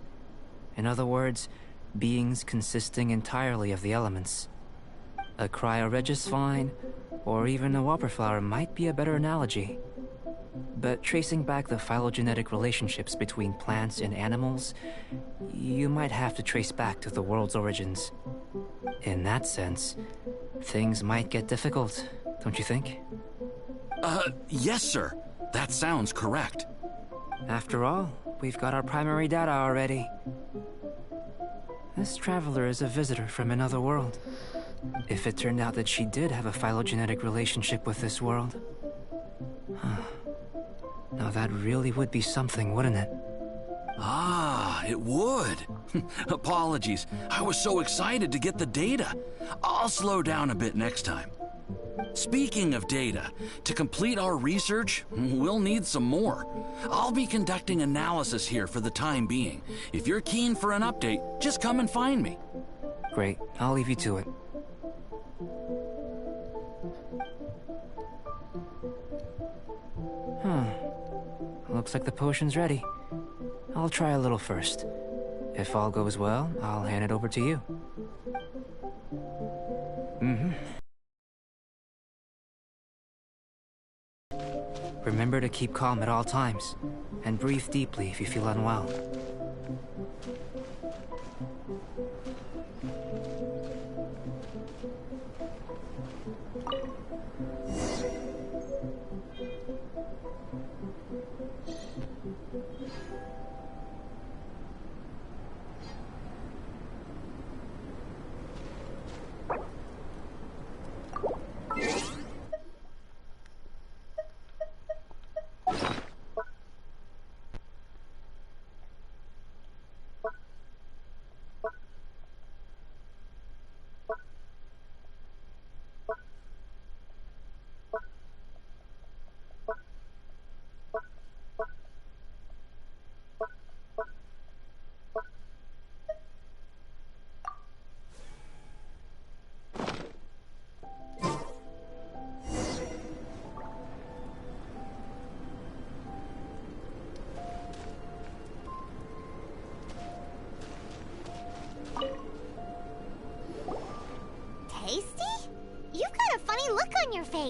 In other words, beings consisting entirely of the elements. A cryoregis vine, or even a wildflower might be a better analogy. But tracing back the phylogenetic relationships between plants and animals, you might have to trace back to the world's origins. In that sense, things might get difficult, don't you think? Yes, sir. That sounds correct. After all, we've got our primary data already. This traveler is a visitor from another world. If it turned out that she did have a phylogenetic relationship with this world... Now that really would be something, wouldn't it? Ah, it would. Apologies. I was so excited to get the data. I'll slow down a bit next time. Speaking of data, to complete our research, we'll need some more. I'll be conducting analysis here for the time being. If you're keen for an update, just come and find me. Great. I'll leave you to it. Looks like the potion's ready. I'll try a little first. If all goes well, I'll hand it over to you. Remember to keep calm at all times, and breathe deeply if you feel unwell.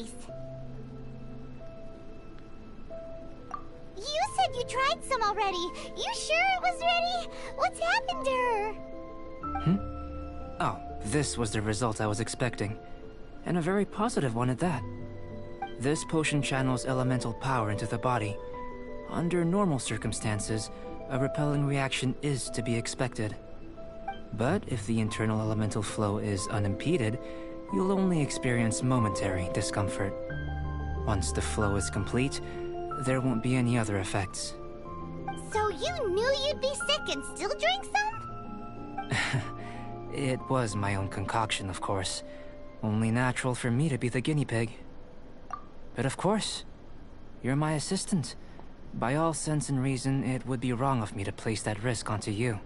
place. You said you tried some already. You sure it was ready? What's happened to her? Oh, this was the result I was expecting. And a very positive one at that. This potion channels elemental power into the body. Under normal circumstances, a repelling reaction is to be expected. But if the internal elemental flow is unimpeded, you'll only experience momentary discomfort. Once the flow is complete, there won't be any other effects. So you knew you'd be sick and still drank some? It was my own concoction, of course. Only natural for me to be the guinea pig. But of course, you're my assistant. By all sense and reason, it would be wrong of me to place that risk onto you.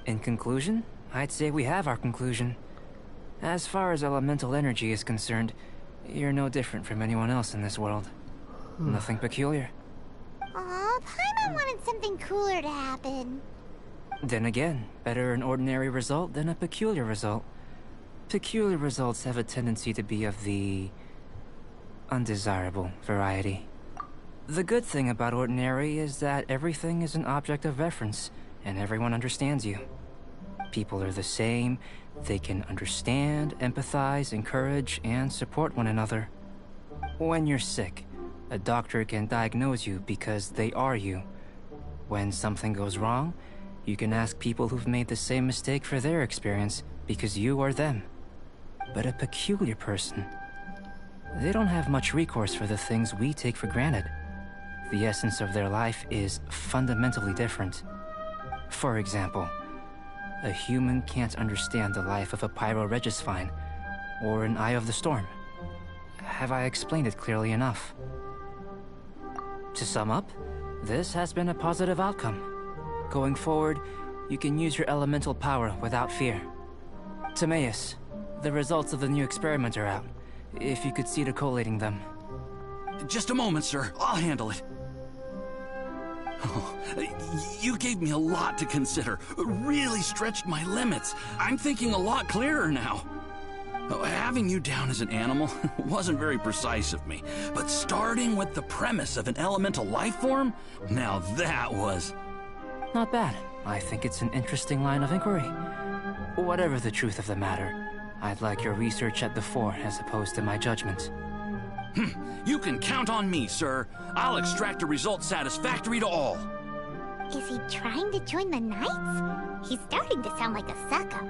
In conclusion, I'd say we have our conclusion. As far as elemental energy is concerned, you're no different from anyone else in this world. Nothing peculiar. Aw, Paimon wanted something cooler to happen. Then again, better an ordinary result than a peculiar result. Peculiar results have a tendency to be of the undesirable variety. The good thing about ordinary is that everything is an object of reference, and everyone understands you. People are the same, they can understand, empathize, encourage, and support one another. When you're sick, a doctor can diagnose you because they are you. When something goes wrong, you can ask people who've made the same mistake for their experience because you are them. But a peculiar person, they don't have much recourse for the things we take for granted. The essence of their life is fundamentally different. For example, a human can't understand the life of a pyroregisvine or an Eye of the Storm. Have I explained it clearly enough? To sum up, this has been a positive outcome. Going forward, you can use your elemental power without fear. Timaeus, the results of the new experiment are out. If you could see to collating them. Just a moment, sir. I'll handle it. Oh, you gave me a lot to consider. Really stretched my limits. I'm thinking a lot clearer now. Having you down as an animal wasn't very precise of me, but starting with the premise of an elemental life form, now that was... Not bad. I think it's an interesting line of inquiry. Whatever the truth of the matter, I'd like your research at the fore as opposed to my judgment. You can count on me, sir. I'll extract a result satisfactory to all. Is he trying to join the Knights? He's starting to sound like a suck-up.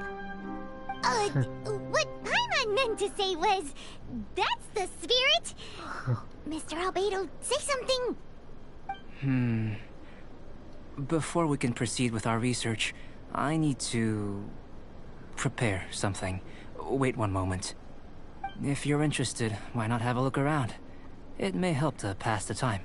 What Paimon meant to say was, that's the spirit! Mr. Albedo, say something! Before we can proceed with our research, I need to... prepare something. Wait one moment. If you're interested, why not have a look around? It may help to pass the time.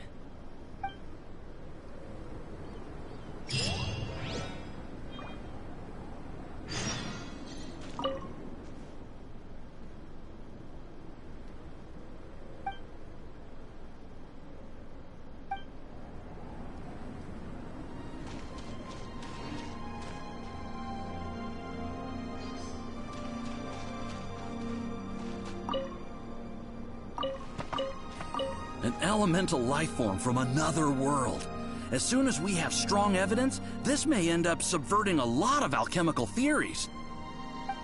An elemental life form from another world. As soon as we have strong evidence, this may end up subverting a lot of alchemical theories.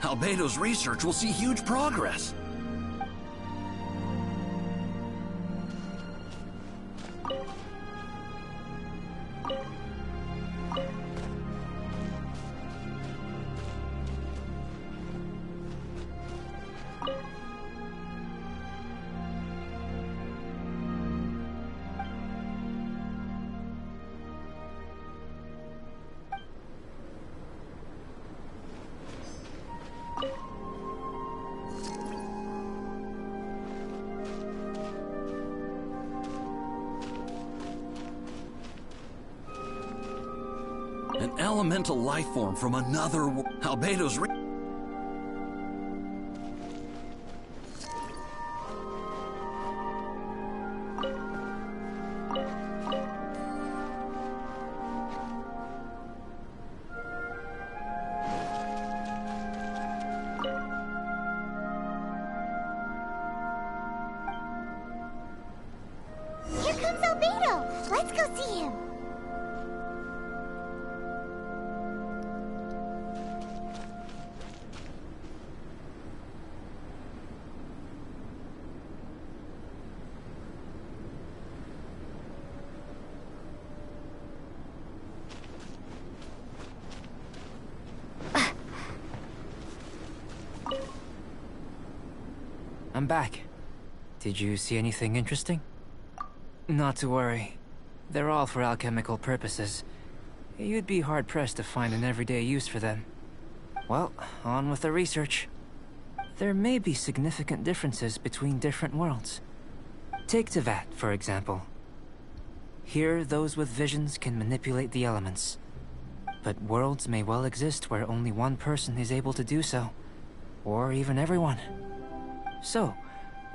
Albedo's research will see huge progress. An elemental life form from another world. Albedo's I'm back. Did you see anything interesting? Not to worry. They're all for alchemical purposes. You'd be hard-pressed to find an everyday use for them. Well, on with the research. There may be significant differences between different worlds. Take Tevat, for example. Here, those with visions can manipulate the elements. But worlds may well exist where only one person is able to do so. Or even everyone. So,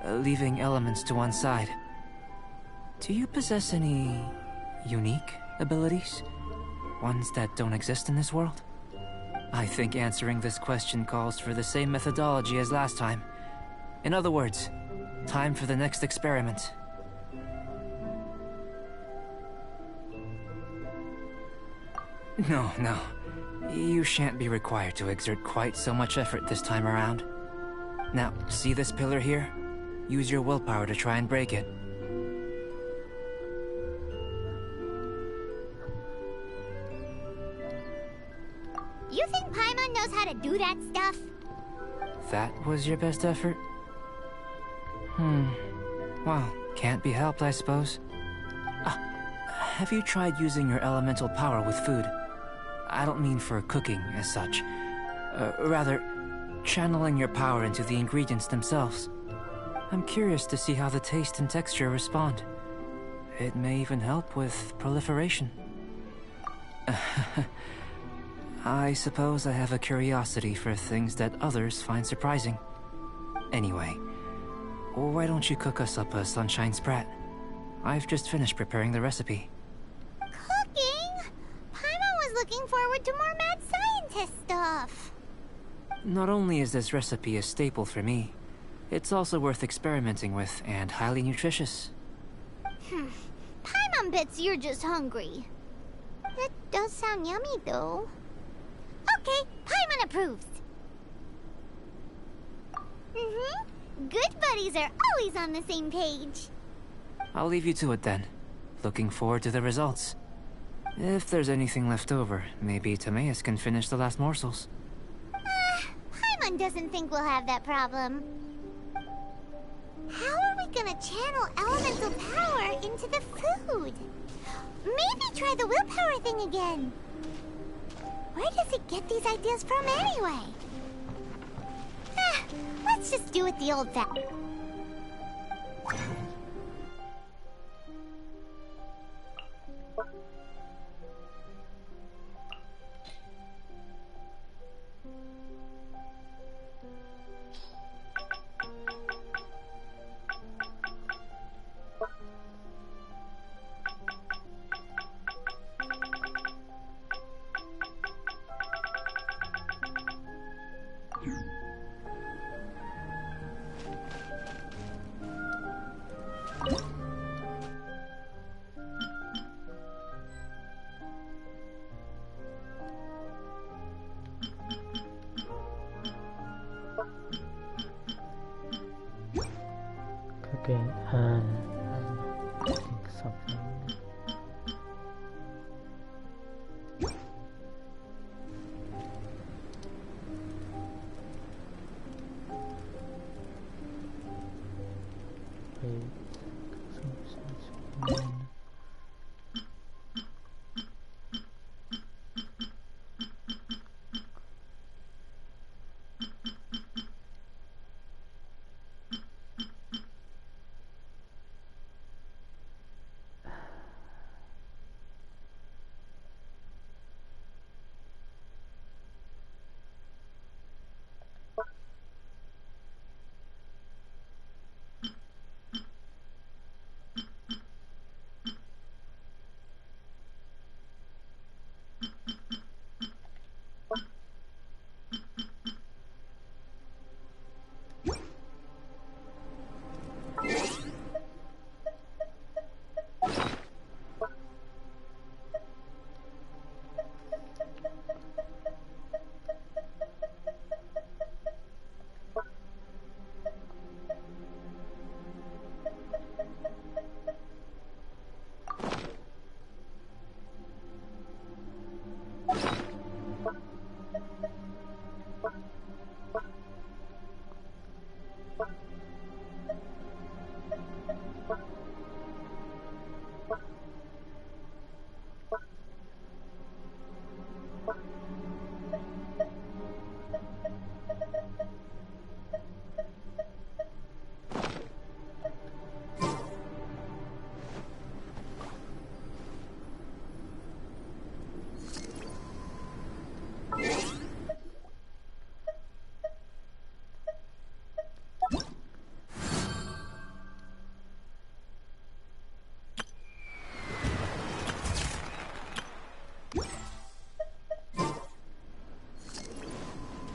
leaving elements to one side. Do you possess any unique abilities? Ones that don't exist in this world? I think answering this question calls for the same methodology as last time. In other words, time for the next experiment. No. You shan't be required to exert quite so much effort this time around. Now, see this pillar here? Use your willpower to try and break it. You think Paimon knows how to do that stuff? That was your best effort? Well, can't be helped, I suppose. Have you tried using your elemental power with food? I don't mean for cooking as such. Rather, channeling your power into the ingredients themselves. I'm curious to see how the taste and texture respond. It may even help with proliferation. I suppose I have a curiosity for things that others find surprising. Anyway, why don't you cook us up a sunshine sprat? I've just finished preparing the recipe. Cooking? Paimon was looking forward to more mad scientist stuff. Not only is this recipe a staple for me, it's also worth experimenting with and highly nutritious. Paimon bets you're just hungry. It does sound yummy, though. Okay, Paimon approves. Good buddies are always on the same page. I'll leave you to it then. Looking forward to the results. If there's anything left over, maybe Timaeus can finish the last morsels. Paimon doesn't think we'll have that problem. How are we gonna channel elemental power into the food? Maybe try the willpower thing again. Where does it get these ideas from anyway? Let's just do it the old-fashioned.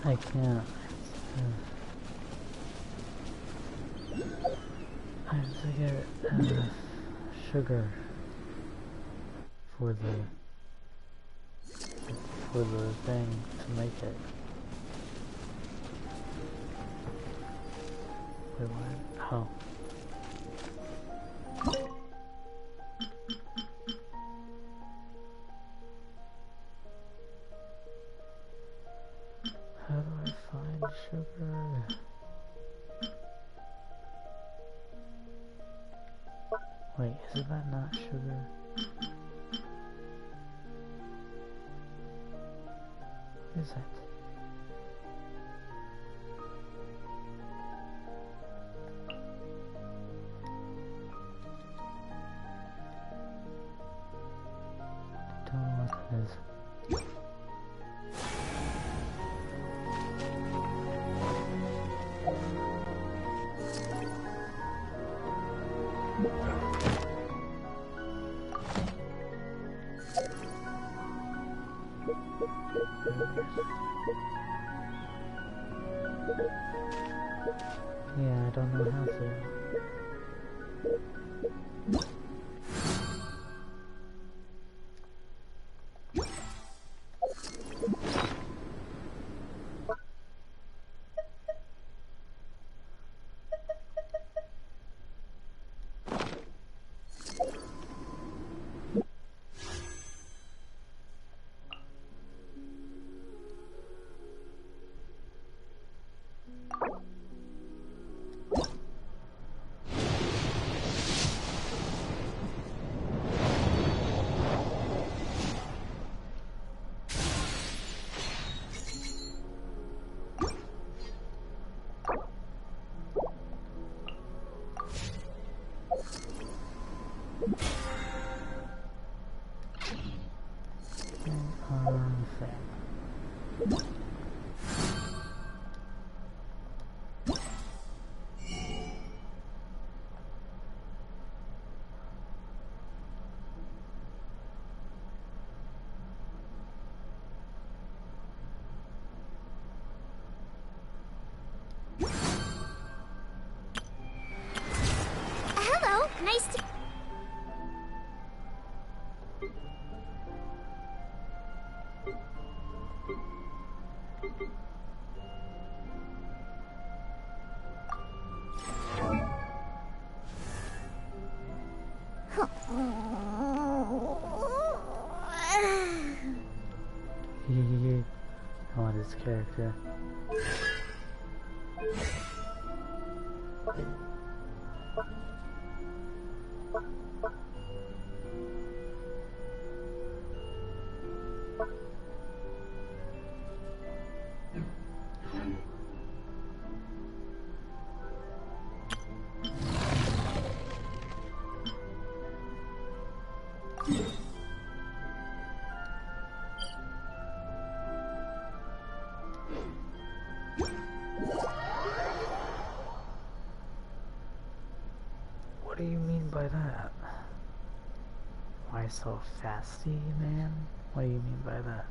I can't. I have to get sugar for the thing to make it. Wait, what? Oh. How do I find sugar? Wait, isn't that not sugar? What is that? I don't know what that is. Yeah, I don't know how to. Hello, nice to... I want his character. What do you mean by that? Why so fasty, man? What do you mean by that?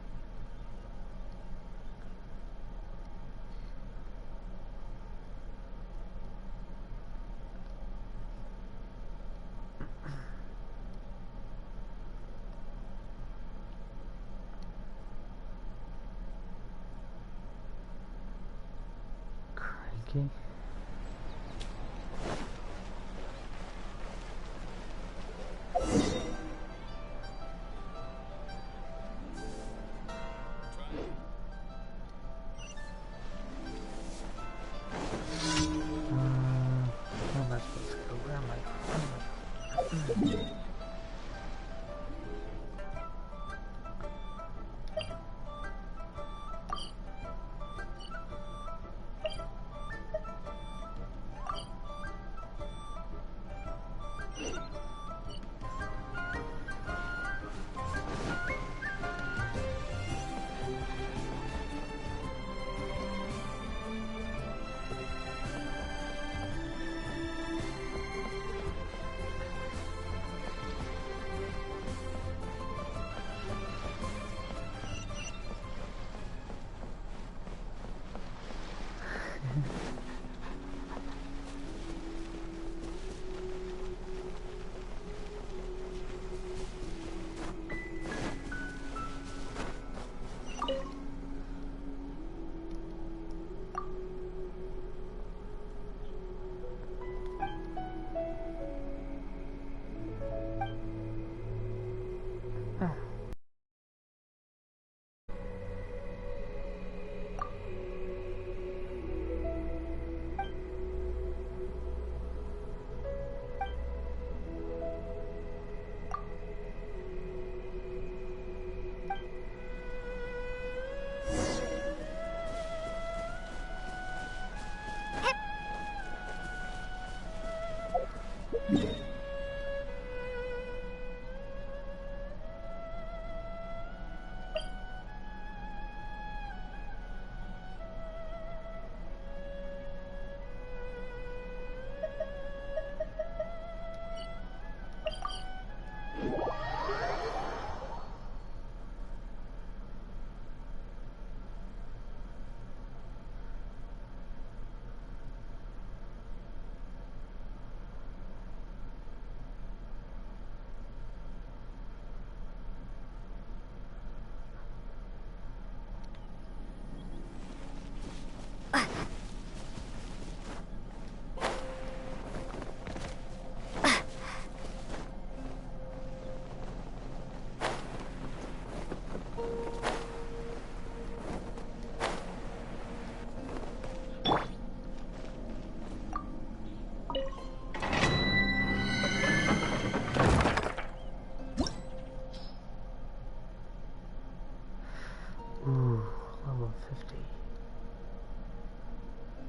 Cranky? Where am I supposed to go? Where am I going?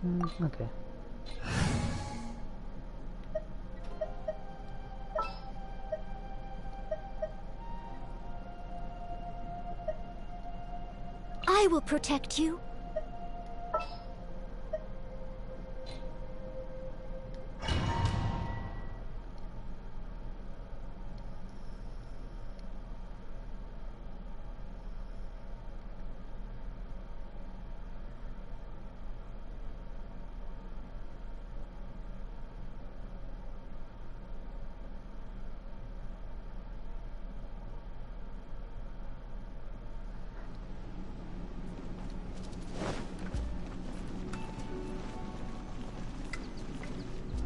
Okay. I will protect you.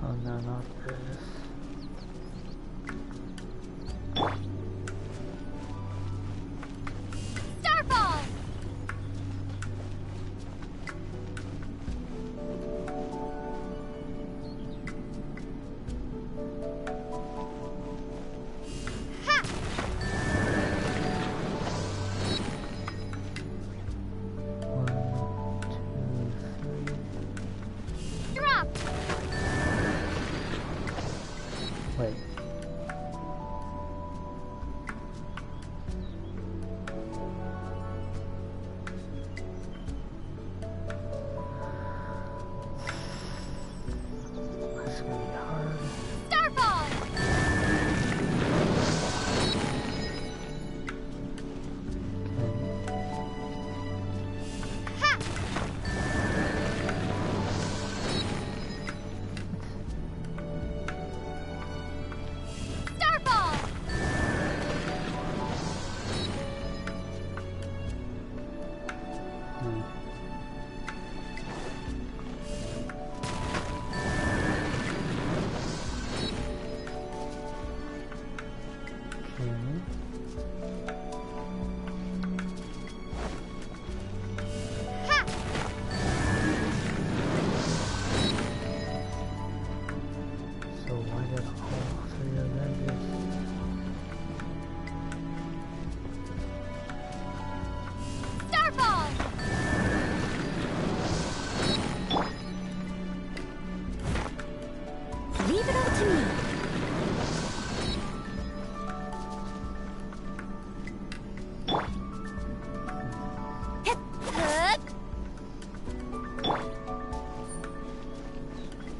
Oh no, not this. Starfall! Wait. That's gonna be hard. Starfall! Starfall! So why did all three of them Starfall! Leave it all to me.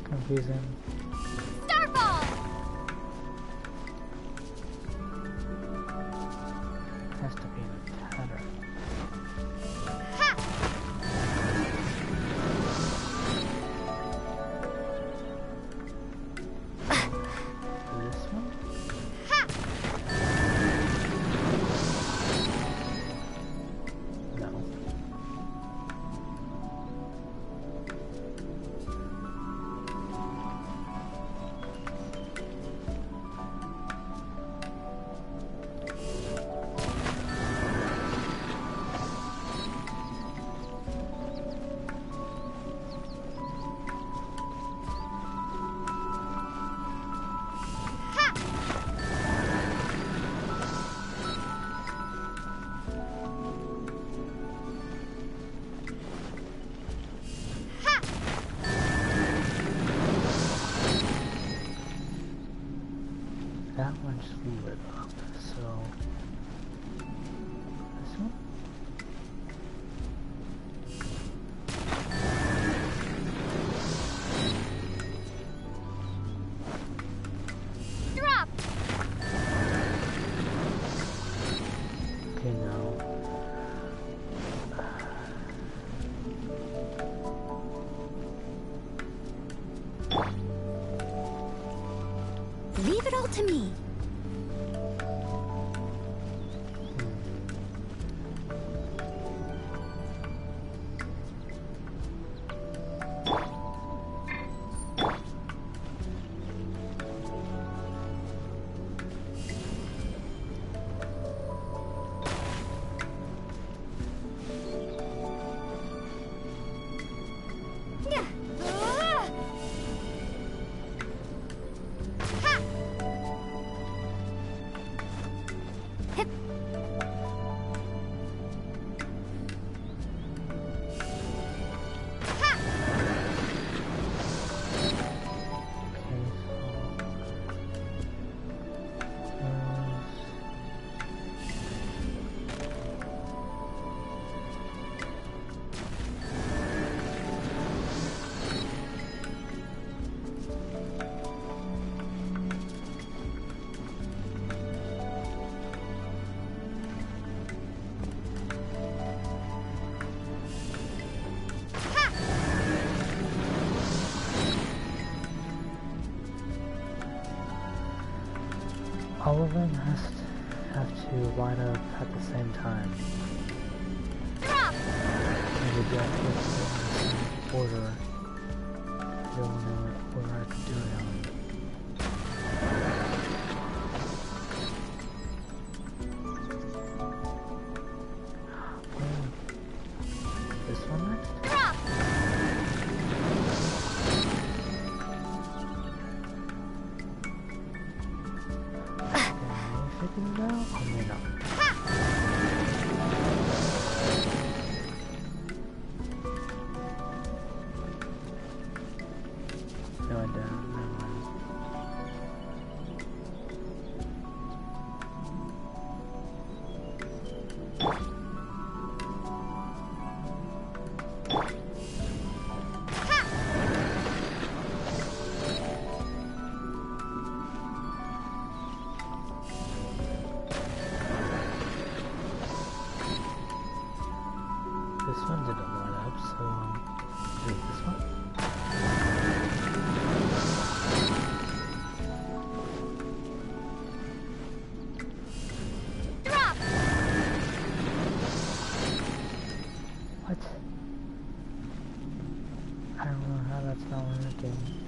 confusing? Starfall! Has to be in a pattern. This one? No. That one's lit up, so this one? Drop! Okay, now. Leave it all to me. of them have to line up at the same time. Maybe just in the same order. I don't know what order I could do it on. This one next? Figure it out? Or may not. No, I don't. Never mind. This one didn't line up, so do this one. What? I don't know how that's not working.